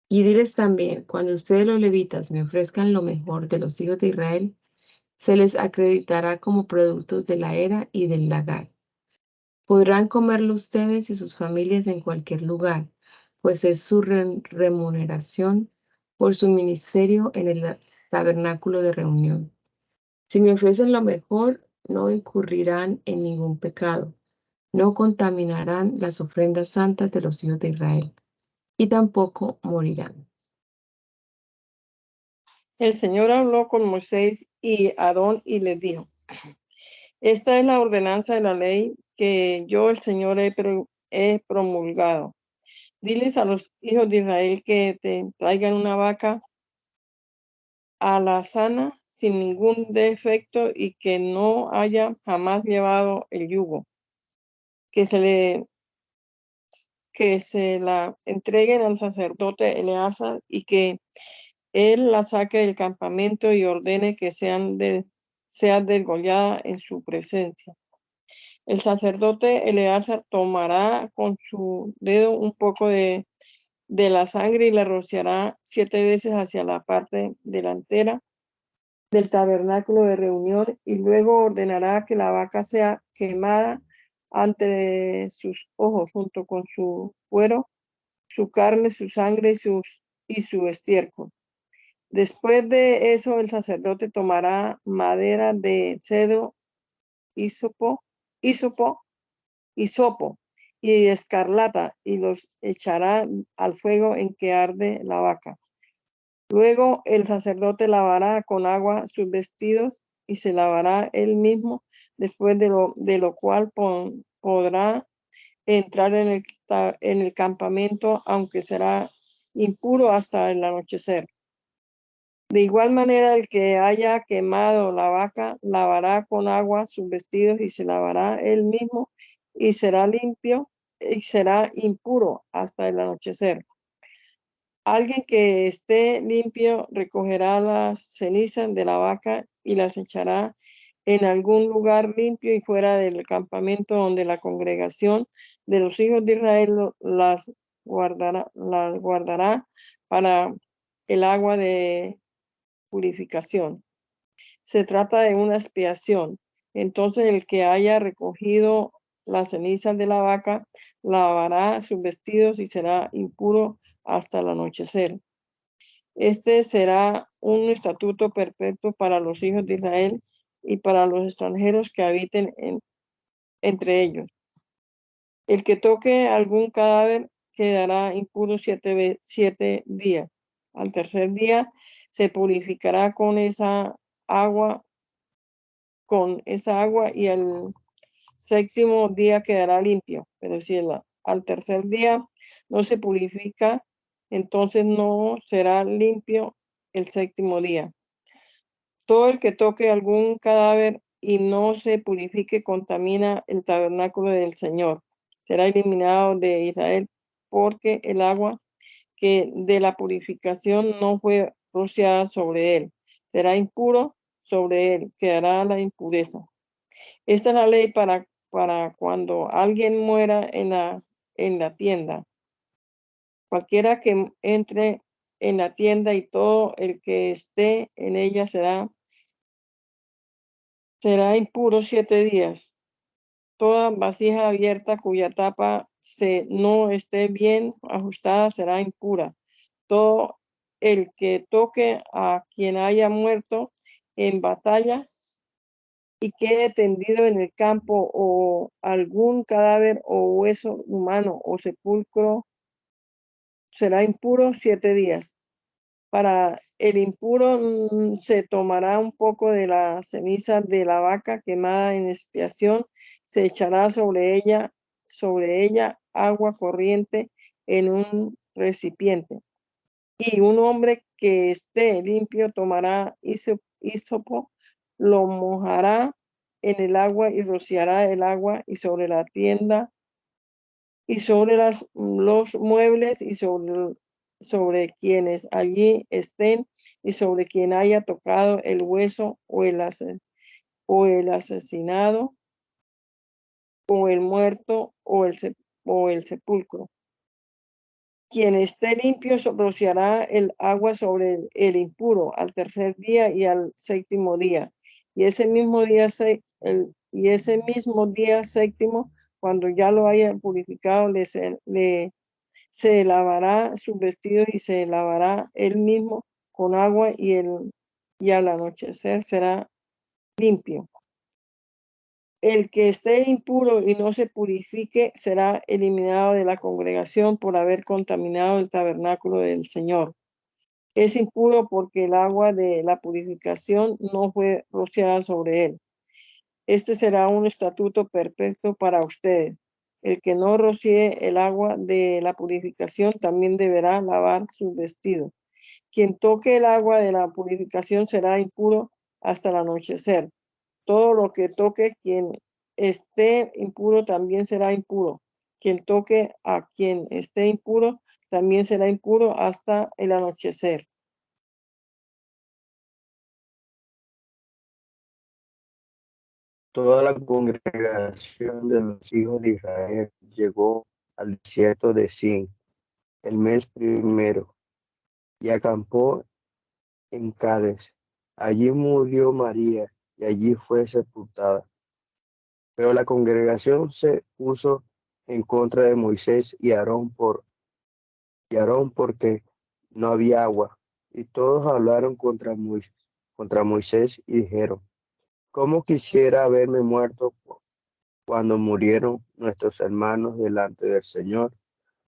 Y diles también: cuando ustedes los levitas me ofrezcan lo mejor de los hijos de Israel, se les acreditará como productos de la era y del lagar. Podrán comerlo ustedes y sus familias en cualquier lugar, pues es su remuneración por su ministerio en el tabernáculo de reunión. Si me ofrecen lo mejor, no incurrirán en ningún pecado, no contaminarán las ofrendas santas de los hijos de Israel, y tampoco morirán. El Señor habló con Moisés y Aarón y les dijo: Esta es la ordenanza de la ley que yo, el Señor, he promulgado. Diles a los hijos de Israel que te traigan una vaca alazana sin ningún defecto y que no haya jamás llevado el yugo, que se la entreguen al sacerdote Eleazar y que él la saque del campamento y ordene que sea degollada en su presencia. El sacerdote Eleazar tomará con su dedo un poco de la sangre y la rociará 7 veces hacia la parte delantera del tabernáculo de reunión, y luego ordenará que la vaca sea quemada ante sus ojos junto con su cuero, su carne, su sangre y su estiércol. Después de eso, el sacerdote tomará madera de cedro, hisopo y escarlata y los echará al fuego en que arde la vaca. Luego el sacerdote lavará con agua sus vestidos y se lavará él mismo, después de lo cual podrá entrar en el campamento, aunque será impuro hasta el anochecer. De igual manera, el que haya quemado la vaca lavará con agua sus vestidos y se lavará él mismo y será limpio y será impuro hasta el anochecer. Alguien que esté limpio recogerá las cenizas de la vaca y las echará en algún lugar limpio y fuera del campamento donde la congregación de los hijos de Israel las guardará para el agua de purificación. Se trata de una expiación. Entonces el que haya recogido las cenizas de la vaca lavará sus vestidos y será impuro hasta el anochecer. Este será un estatuto perpetuo para los hijos de Israel y para los extranjeros que habiten entre ellos. El que toque algún cadáver quedará impuro 7 días. Al tercer día se purificará con esa agua y al séptimo día quedará limpio. Pero si al tercer día no se purifica, entonces no será limpio el séptimo día. Todo el que toque algún cadáver y no se purifique contamina el tabernáculo del Señor. Será eliminado de Israel porque el agua que de la purificación no fue rociada sobre él. Será impuro sobre él, quedará la impureza. Esta es la ley para cuando alguien muera en la tienda. Cualquiera que entre en la tienda y todo el que esté en ella será impuro 7 días. Toda vasija abierta cuya tapa no esté bien ajustada será impura. Todo el que toque a quien haya muerto en batalla y quede tendido en el campo, o algún cadáver o hueso humano o sepulcro, será impuro 7 días. Para el impuro se tomará un poco de la ceniza de la vaca quemada en expiación, se echará sobre ella agua corriente en un recipiente. Y un hombre que esté limpio tomará hisopo, lo mojará en el agua y rociará el agua y sobre la tienda y sobre los muebles y sobre quienes allí estén y sobre quien haya tocado el hueso o el asesinado o el muerto o el sepulcro. Quien esté limpio rociará el agua sobre el impuro al tercer día y al séptimo día. Y ese mismo día séptimo, cuando ya lo haya purificado, se lavará sus vestidos y se lavará él mismo con agua y al anochecer será limpio. El que esté impuro y no se purifique será eliminado de la congregación por haber contaminado el tabernáculo del Señor. Es impuro porque el agua de la purificación no fue rociada sobre él. Este será un estatuto perfecto para ustedes. El que no rocíe el agua de la purificación también deberá lavar sus vestidos. Quien toque el agua de la purificación será impuro hasta el anochecer. Todo lo que toque quien esté impuro también será impuro. Quien toque a quien esté impuro también será impuro hasta el anochecer. Toda la congregación de los hijos de Israel llegó al desierto de Sin el mes primero y acampó en Cádiz. Allí murió María y allí fue sepultada. Pero la congregación se puso en contra de Moisés y Aarón porque no había agua. Y todos hablaron contra Moisés y dijeron: ¿Cómo quisiera haberme muerto cuando murieron nuestros hermanos delante del Señor?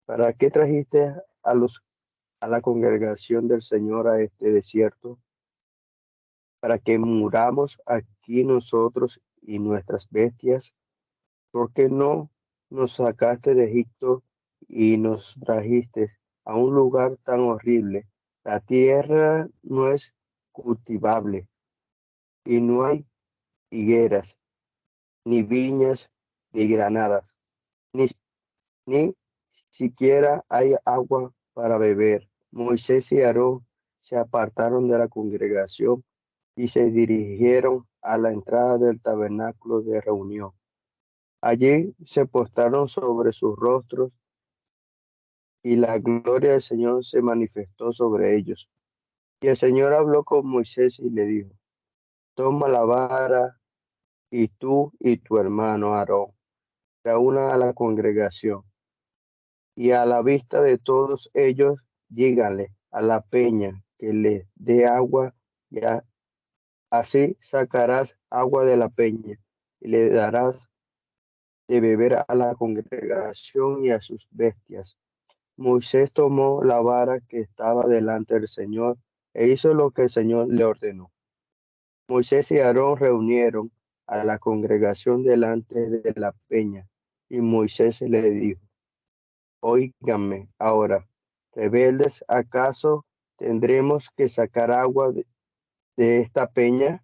¿Para qué trajiste a la congregación del Señor a este desierto? ¿Para que muramos aquí nosotros y nuestras bestias? ¿Por qué no nos sacaste de Egipto y nos trajiste a un lugar tan horrible? La tierra no es cultivable y no hay higueras, ni viñas, ni granadas, ni, ni siquiera hay agua para beber. Moisés y Aarón se apartaron de la congregación y se dirigieron a la entrada del tabernáculo de reunión. Allí se postraron sobre sus rostros y la gloria del Señor se manifestó sobre ellos. Y el Señor habló con Moisés y le dijo, toma la vara y tú y tu hermano Aarón reúnan a la congregación y a la vista de todos ellos díganle a la peña que le dé agua y así sacarás agua de la peña y le darás de beber a la congregación y a sus bestias. Moisés tomó la vara que estaba delante del Señor e hizo lo que el Señor le ordenó. Moisés y Aarón reunieron a la congregación delante de la peña y Moisés le dijo, óiganme ahora, rebeldes, ¿acaso tendremos que sacar agua de esta peña?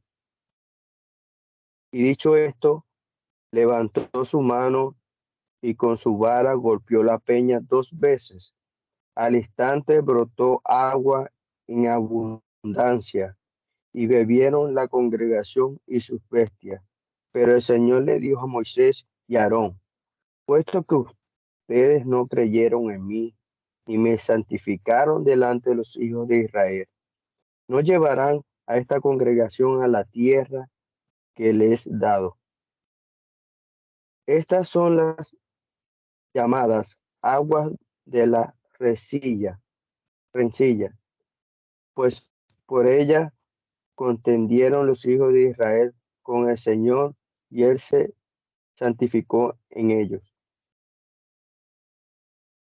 Y dicho esto, levantó su mano y con su vara golpeó la peña 2 veces. Al instante brotó agua en abundancia y bebieron la congregación y sus bestias. Pero el Señor le dijo a Moisés y a Aarón, puesto que ustedes no creyeron en mí ni me santificaron delante de los hijos de Israel, no llevarán a esta congregación a la tierra que les he dado. Estas son las llamadas aguas de la rencilla, pues por ella contendieron los hijos de Israel con el Señor y él se santificó en ellos.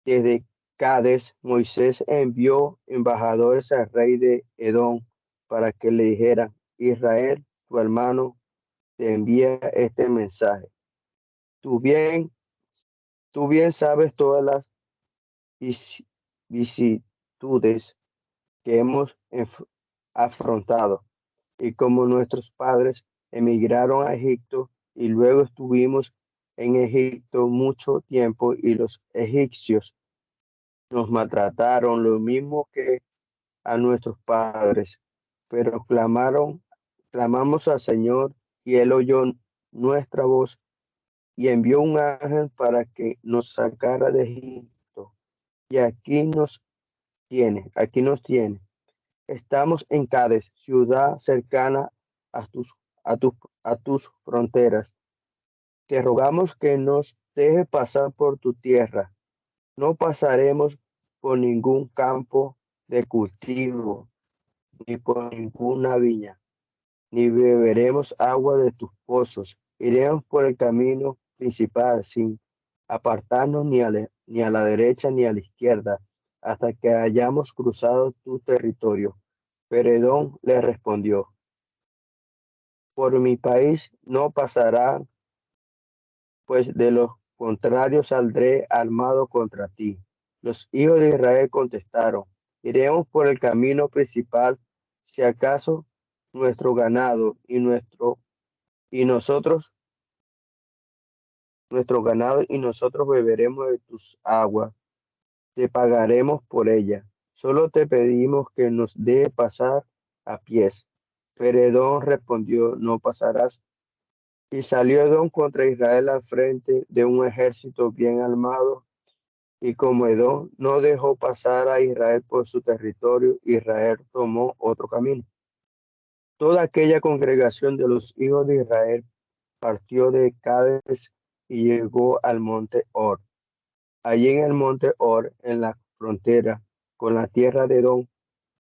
Desde Cades, Moisés envió embajadores al rey de Edom para que le dijera, Israel, tu hermano, te envía este mensaje. Tú bien sabes todas las vicisitudes que hemos afrontado y como nuestros padres emigraron a Egipto y luego estuvimos en Egipto mucho tiempo y los egipcios nos maltrataron lo mismo que a nuestros padres, pero clamamos al Señor y él oyó nuestra voz y envió un ángel para que nos sacara de Egipto. Y aquí nos tiene. Estamos en Cades, ciudad cercana a tus fronteras. Te rogamos que nos dejes pasar por tu tierra. No pasaremos por ningún campo de cultivo, ni por ninguna viña, ni beberemos agua de tus pozos. Iremos por el camino principal sin apartarnos ni a la derecha ni a la izquierda, hasta que hayamos cruzado tu territorio. Pero Edom le respondió, por mi país no pasará, pues de lo contrario saldré armado contra ti. Los hijos de Israel contestaron, iremos por el camino principal, si acaso nuestro ganado y nosotros beberemos de tus aguas, te pagaremos por ella. Solo te pedimos que nos deje pasar a pies. Pero Edom respondió, no pasarás. Y salió Edom contra Israel al frente de un ejército bien armado. Y como Edom no dejó pasar a Israel por su territorio, Israel tomó otro camino. Toda aquella congregación de los hijos de Israel partió de Cades y llegó al monte Or. Allí en el monte Or, en la frontera con la tierra de Edom,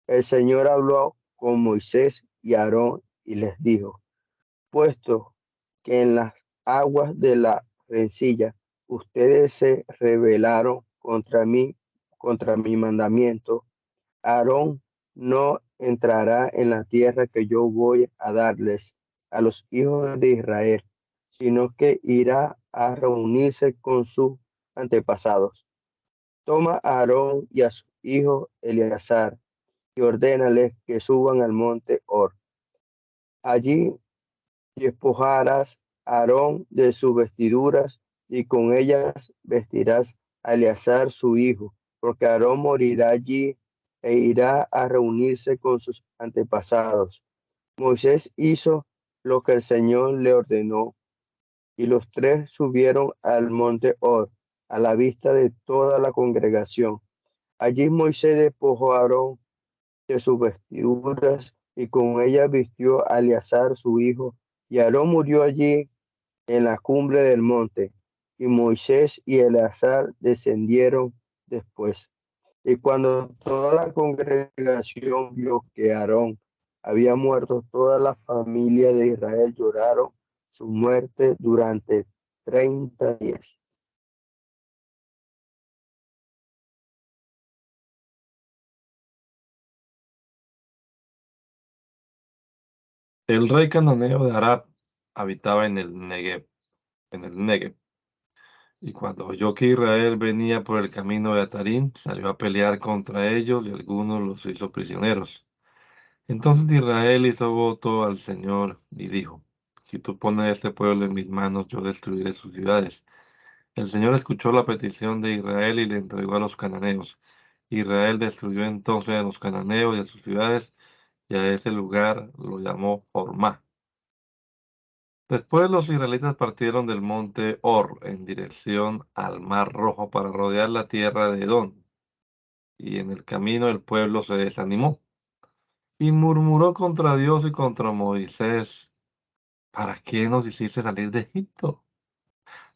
el Señor habló con Moisés y Aarón y les dijo, puesto que en las aguas de la rencilla ustedes se rebelaron contra mi mandamiento, Aarón no entrará en la tierra que yo voy a darles a los hijos de Israel, sino que irá a reunirse con sus antepasados. Toma a Aarón y a su hijo Eleazar y ordénales que suban al monte Or. Allí despojarás a Aarón de sus vestiduras y con ellas vestirás a Eleazar su hijo, porque Aarón morirá allí e irá a reunirse con sus antepasados. Moisés hizo lo que el Señor le ordenó y los tres subieron al monte Or a la vista de toda la congregación. Allí Moisés despojó a Aarón de sus vestiduras y con ella vistió a Eleazar su hijo. Y Aarón murió allí en la cumbre del monte. Y Moisés y Eleazar descendieron después. Y cuando toda la congregación vio que Aarón había muerto, toda la familia de Israel lloraron su muerte durante 30 días. El rey cananeo de Arab habitaba en el Negev. Y cuando oyó que Israel venía por el camino de Atarín, salió a pelear contra ellos y algunos los hizo prisioneros. Entonces Israel hizo voto al Señor y dijo: Si tú pones a este pueblo en mis manos, yo destruiré sus ciudades. El Señor escuchó la petición de Israel y le entregó a los cananeos. Israel destruyó entonces a los cananeos y a sus ciudades, y a ese lugar lo llamó Hormá. Después los israelitas partieron del monte Hor en dirección al Mar Rojo para rodear la tierra de Edom, y en el camino el pueblo se desanimó y murmuró contra Dios y contra Moisés: ¿Para qué nos hiciste salir de Egipto?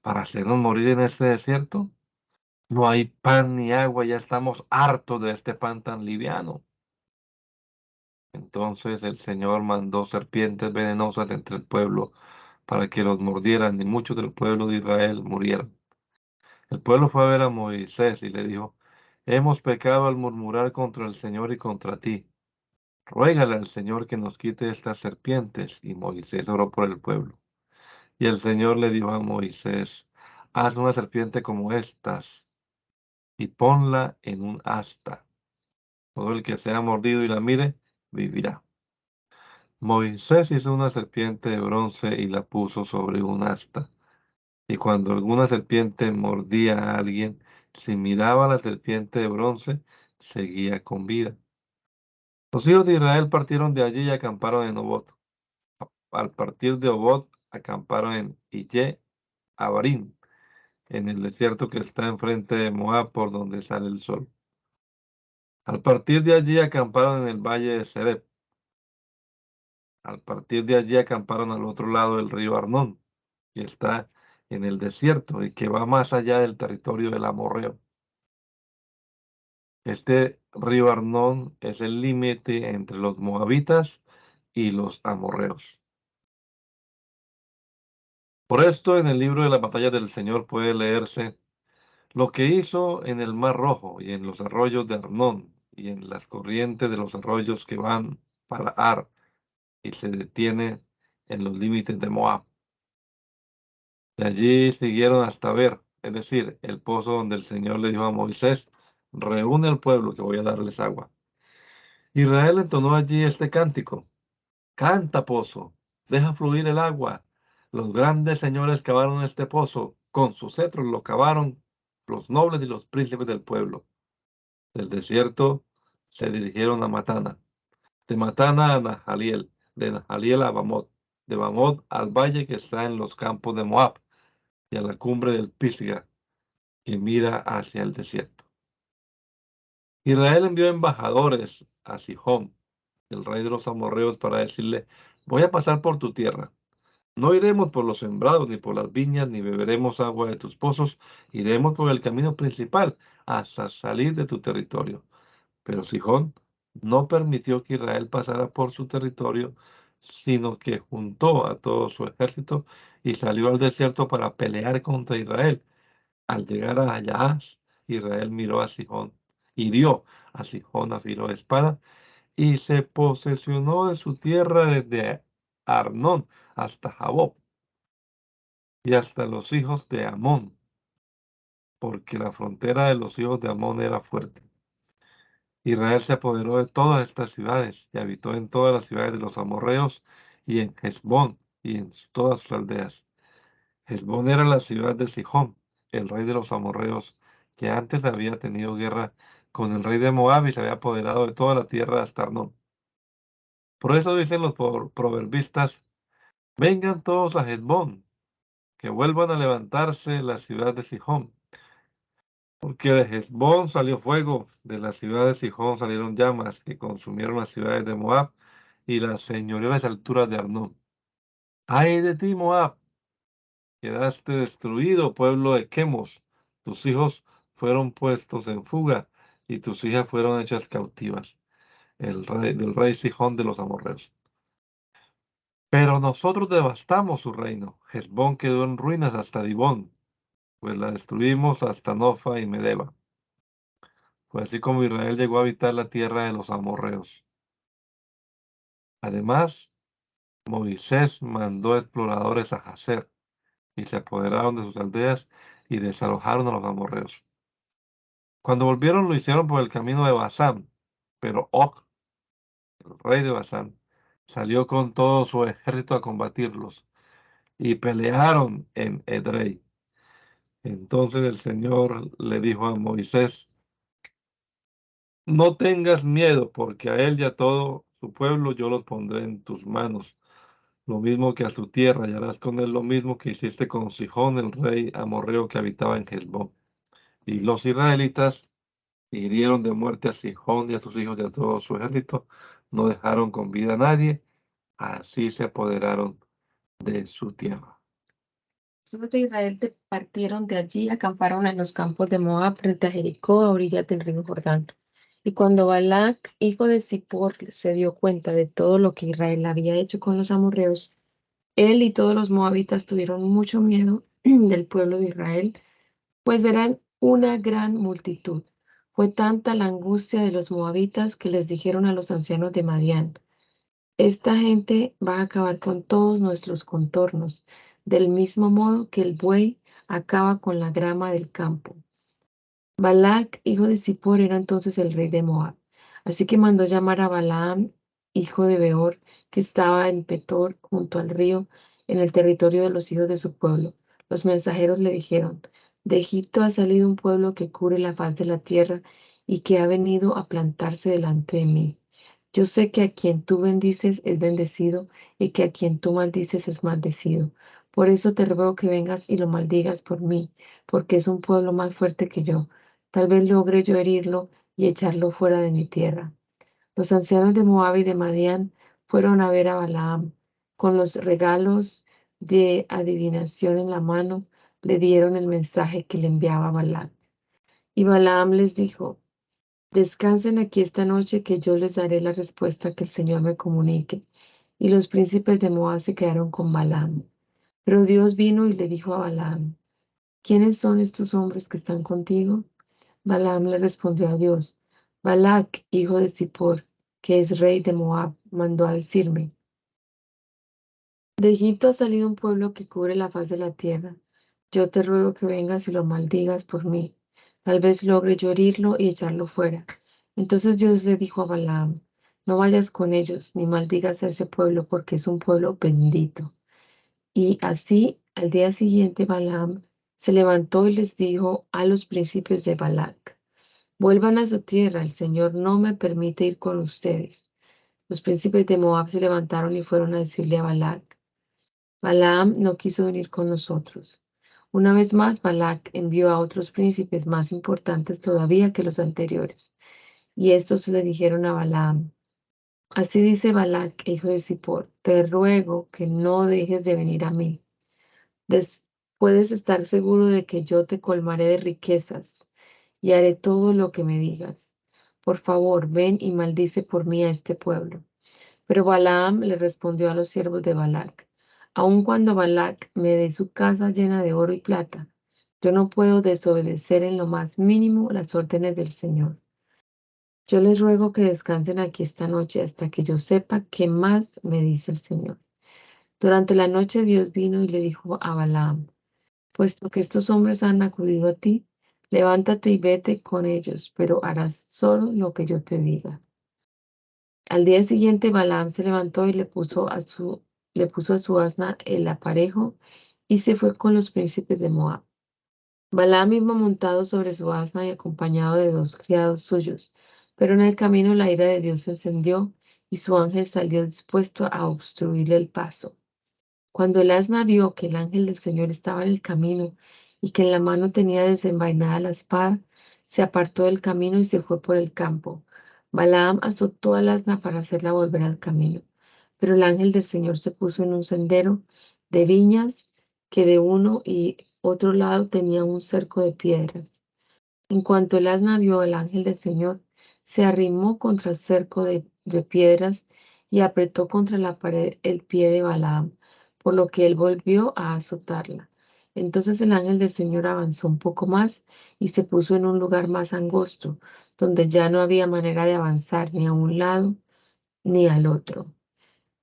¿Para hacernos morir en este desierto? No hay pan ni agua, ya estamos hartos de este pan tan liviano. Entonces el Señor mandó serpientes venenosas entre el pueblo para que los mordieran, y muchos del pueblo de Israel murieron. El pueblo fue a ver a Moisés y le dijo: Hemos pecado al murmurar contra el Señor y contra ti. Ruégale al Señor que nos quite estas serpientes. Y Moisés oró por el pueblo. Y el Señor le dijo a Moisés: Haz una serpiente como estas y ponla en un asta. Todo el que sea mordido y la mire, vivirá. Moisés hizo una serpiente de bronce y la puso sobre un asta. Y cuando alguna serpiente mordía a alguien, si miraba a la serpiente de bronce, seguía con vida. Los hijos de Israel partieron de allí y acamparon en Obot. Al partir de Obot, acamparon en Ille Abarim, en el desierto que está enfrente de Moab, por donde sale el sol. Al partir de allí, acamparon en el valle de Serep. Al partir de allí, acamparon al otro lado del río Arnón, que está en el desierto y que va más allá del territorio del amorreo. Este río Arnón es el límite entre los moabitas y los amorreos. Por esto, en el libro de la batalla del Señor puede leerse lo que hizo en el Mar Rojo y en los arroyos de Arnón y en las corrientes de los arroyos que van para Ar y se detiene en los límites de Moab. De allí siguieron hasta Ver, es decir, el pozo donde el Señor le dijo a Moisés: Reúne al pueblo que voy a darles agua. Israel entonó allí este cántico: Canta, pozo, deja fluir el agua. Los grandes señores cavaron este pozo, con sus cetros lo cavaron los nobles y los príncipes del pueblo. Del desierto se dirigieron a Matana, de Matana a Nahaliel, de Nahaliel a Bamot, de Bamot al valle que está en los campos de Moab y a la cumbre del Pisga, que mira hacia el desierto. Israel envió embajadores a Sihón, el rey de los amorreos, para decirle: Voy a pasar por tu tierra. No iremos por los sembrados, ni por las viñas, ni beberemos agua de tus pozos. Iremos por el camino principal hasta salir de tu territorio. Pero Sihón no permitió que Israel pasara por su territorio, sino que juntó a todo su ejército y salió al desierto para pelear contra Israel. Al llegar a Yaaz, Israel miró a Sihón, hirió a Sihón a filo de espada y se posesionó de su tierra desde Arnón hasta Jaboc y hasta los hijos de Amón, porque la frontera de los hijos de Amón era fuerte. Israel se apoderó de todas estas ciudades y habitó en todas las ciudades de los amorreos y en Hesbón y en todas sus aldeas. Hesbón era la ciudad de Sihón, el rey de los amorreos, que antes había tenido guerra con el rey de Moab y se había apoderado de toda la tierra hasta Arnón. Por eso dicen los proverbistas: Vengan todos a Hesbón, que vuelvan a levantarse la ciudad de Sihón. Porque de Hesbón salió fuego, de la ciudad de Sihón salieron llamas que consumieron las ciudades de Moab y las señoriales alturas de Arnón. ¡Ay de ti, Moab! Quedaste destruido, pueblo de Quemos. Tus hijos fueron puestos en fuga y tus hijas fueron hechas cautivas, del rey Sihón de los amorreos. Pero nosotros devastamos su reino. Hesbón quedó en ruinas hasta Dibón, pues la destruimos hasta Nofa y Medeba. Fue así como Israel llegó a habitar la tierra de los amorreos. Además, Moisés mandó exploradores a Hazer y se apoderaron de sus aldeas y desalojaron a los amorreos. Cuando volvieron lo hicieron por el camino de Basán, pero Og, el rey de Basán, salió con todo su ejército a combatirlos y pelearon en Edrei. Entonces el Señor le dijo a Moisés: no tengas miedo, porque a él y a todo su pueblo yo los pondré en tus manos, lo mismo que a su tierra, y harás con él lo mismo que hiciste con Sihón, el rey amorreo que habitaba en Hesbón. Y los israelitas hirieron de muerte a Sihón y a sus hijos y a todo su ejército, no dejaron con vida a nadie, así se apoderaron de su tierra. Los hijos de Israel partieron de allí, acamparon en los campos de Moab frente a Jericó, a orillas del río Jordán. Y cuando Balac, hijo de Zippor, se dio cuenta de todo lo que Israel había hecho con los amorreos, él y todos los moabitas tuvieron mucho miedo del pueblo de Israel, pues eran una gran multitud. Fue tanta la angustia de los moabitas que les dijeron a los ancianos de Madián: esta gente va a acabar con todos nuestros contornos, del mismo modo que el buey acaba con la grama del campo. Balac, hijo de Zippor, era entonces el rey de Moab. Así que mandó llamar a Balaam, hijo de Beor, que estaba en Petor, junto al río, en el territorio de los hijos de su pueblo. Los mensajeros le dijeron: de Egipto ha salido un pueblo que cubre la faz de la tierra y que ha venido a plantarse delante de mí. Yo sé que a quien tú bendices es bendecido y que a quien tú maldices es maldecido. Por eso te ruego que vengas y lo maldigas por mí, porque es un pueblo más fuerte que yo. Tal vez logre yo herirlo y echarlo fuera de mi tierra. Los ancianos de Moab y de Madián fueron a ver a Balaam. Con los regalos de adivinación en la mano, le dieron el mensaje que le enviaba Balac. Y Balaam les dijo: descansen aquí esta noche, que yo les daré la respuesta que el Señor me comunique. Y los príncipes de Moab se quedaron con Balaam. Pero Dios vino y le dijo a Balaam: ¿quiénes son estos hombres que están contigo? Balaam le respondió a Dios: Balac, hijo de Zippor, que es rey de Moab, mandó a decirme: de Egipto ha salido un pueblo que cubre la faz de la tierra. Yo te ruego que vengas y lo maldigas por mí. Tal vez logre yo herirlo y echarlo fuera. Entonces Dios le dijo a Balaam: no vayas con ellos, ni maldigas a ese pueblo, porque es un pueblo bendito. Y así, al día siguiente, Balaam se levantó y les dijo a los príncipes de Balac: vuelvan a su tierra, el Señor no me permite ir con ustedes. Los príncipes de Moab se levantaron y fueron a decirle a Balac: Balaam no quiso venir con nosotros. Una vez más, Balac envió a otros príncipes más importantes todavía que los anteriores, y estos le dijeron a Balaam: así dice Balac, hijo de Zippor, te ruego que no dejes de venir a mí. Puedes estar seguro de que yo te colmaré de riquezas y haré todo lo que me digas. Por favor, ven y maldice por mí a este pueblo. Pero Balaam le respondió a los siervos de Balac: aun cuando Balac me dé su casa llena de oro y plata, yo no puedo desobedecer en lo más mínimo las órdenes del Señor. Yo les ruego que descansen aquí esta noche hasta que yo sepa qué más me dice el Señor. Durante la noche Dios vino y le dijo a Balaam: puesto que estos hombres han acudido a ti, levántate y vete con ellos, pero harás solo lo que yo te diga. Al día siguiente Balaam se levantó y le puso a su asna el aparejo y se fue con los príncipes de Moab. Balaam iba montado sobre su asna y acompañado de 2 criados suyos, pero en el camino la ira de Dios se encendió y su ángel salió dispuesto a obstruirle el paso. Cuando el asna vio que el ángel del Señor estaba en el camino y que en la mano tenía desenvainada la espada, se apartó del camino y se fue por el campo. Balaam azotó al asna para hacerla volver al camino. Pero el ángel del Señor se puso en un sendero de viñas que de uno y otro lado tenía un cerco de piedras. En cuanto el asna vio al ángel del Señor, se arrimó contra el cerco de piedras y apretó contra la pared el pie de Balaam, por lo que él volvió a azotarla. Entonces el ángel del Señor avanzó un poco más y se puso en un lugar más angosto, donde ya no había manera de avanzar ni a un lado ni al otro.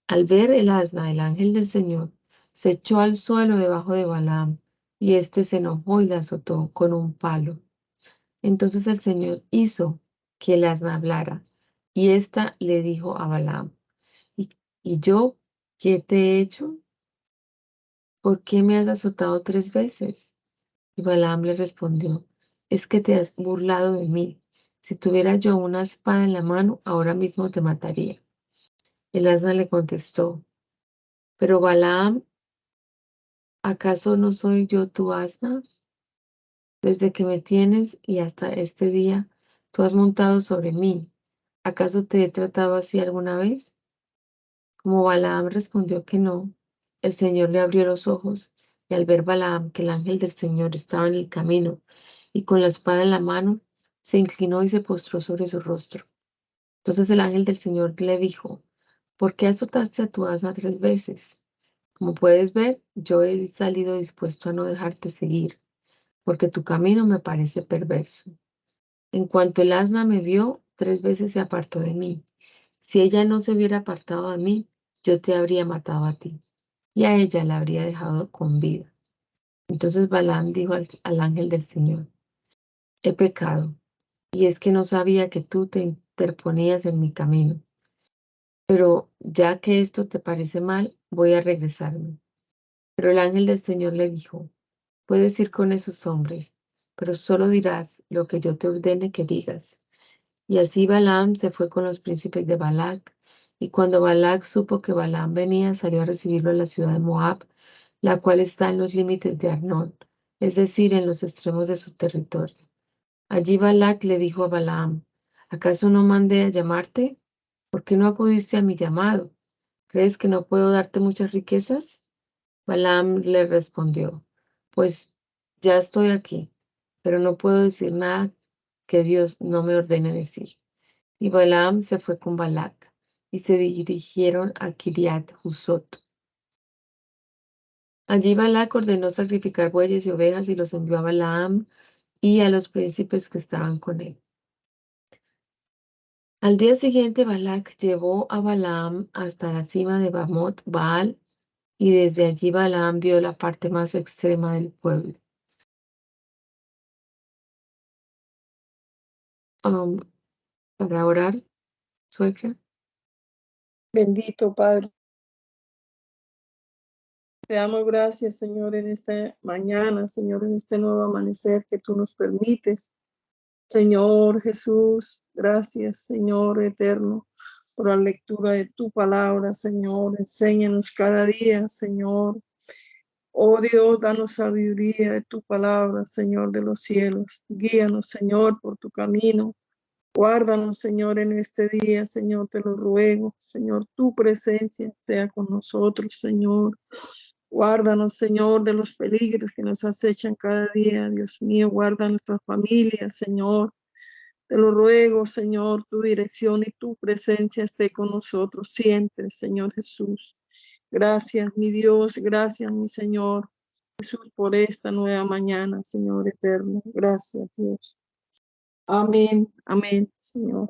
Al ver el asna, el ángel del Señor se echó al suelo debajo de Balaam, y éste se enojó y la azotó con un palo. Entonces el Señor hizo que el asna hablara, y ésta le dijo a Balaam: ¿Y, y yo qué te he hecho? ¿Por qué me has azotado 3 veces? Y Balaam le respondió: Es que te has burlado de mí. Si tuviera yo una espada en la mano, ahora mismo te mataría. El asna le contestó: Pero Balaam, ¿acaso no soy yo tu asna? Desde que me tienes y hasta este día, tú has montado sobre mí. ¿Acaso te he tratado así alguna vez? Como Balaam respondió que no, el Señor le abrió los ojos, y al ver Balaam que el ángel del Señor estaba en el camino y con la espada en la mano, se inclinó y se postró sobre su rostro. Entonces el ángel del Señor le dijo: ¿Por qué azotaste a tu asna 3 veces? Como puedes ver, yo he salido dispuesto a no dejarte seguir, porque tu camino me parece perverso. En cuanto el asna me vio, 3 veces se apartó de mí. Si ella no se hubiera apartado de mí, yo te habría matado a ti, y a ella la habría dejado con vida. Entonces Balaam dijo al ángel del Señor: He pecado, y es que no sabía que tú te interponías en mi camino. Pero ya que esto te parece mal, voy a regresarme. Pero el ángel del Señor le dijo: Puedes ir con esos hombres, pero solo dirás lo que yo te ordene que digas. Y así Balaam se fue con los príncipes de Balac, y cuando Balac supo que Balaam venía, salió a recibirlo en la ciudad de Moab, la cual está en los límites de Arnón, es decir, en los extremos de su territorio. Allí Balac le dijo a Balaam: ¿Acaso no mandé a llamarte? ¿Por qué no acudiste a mi llamado? ¿Crees que no puedo darte muchas riquezas? Balaam le respondió: Pues ya estoy aquí, pero no puedo decir nada que Dios no me ordene decir. Y Balaam se fue con Balac, y se dirigieron a Kiriat Husot. Allí Balac ordenó sacrificar bueyes y ovejas y los envió a Balaam y a los príncipes que estaban con él. Al día siguiente Balac llevó a Balaam hasta la cima de Bamot Baal, y desde allí Balaam vio la parte más extrema del pueblo. Um, para orar, suegra. Bendito Padre. Te damos gracias, Señor, en esta mañana, Señor, en este nuevo amanecer que tú nos permites. Señor Jesús, gracias, Señor eterno, por la lectura de tu palabra, Señor. Enséñanos cada día, Señor. Oh Dios, danos sabiduría de tu palabra, Señor de los cielos. Guíanos, Señor, por tu camino. Guárdanos, Señor, en este día, Señor, te lo ruego. Señor, tu presencia sea con nosotros, Señor. Guárdanos, Señor, de los peligros que nos acechan cada día. Dios mío, guarda nuestras familias, Señor. Te lo ruego, Señor, tu dirección y tu presencia esté con nosotros siempre, Señor Jesús. Gracias, mi Dios, gracias, mi Señor Jesús, por esta nueva mañana, Señor eterno. Gracias, Dios. Amén, amén, Señor.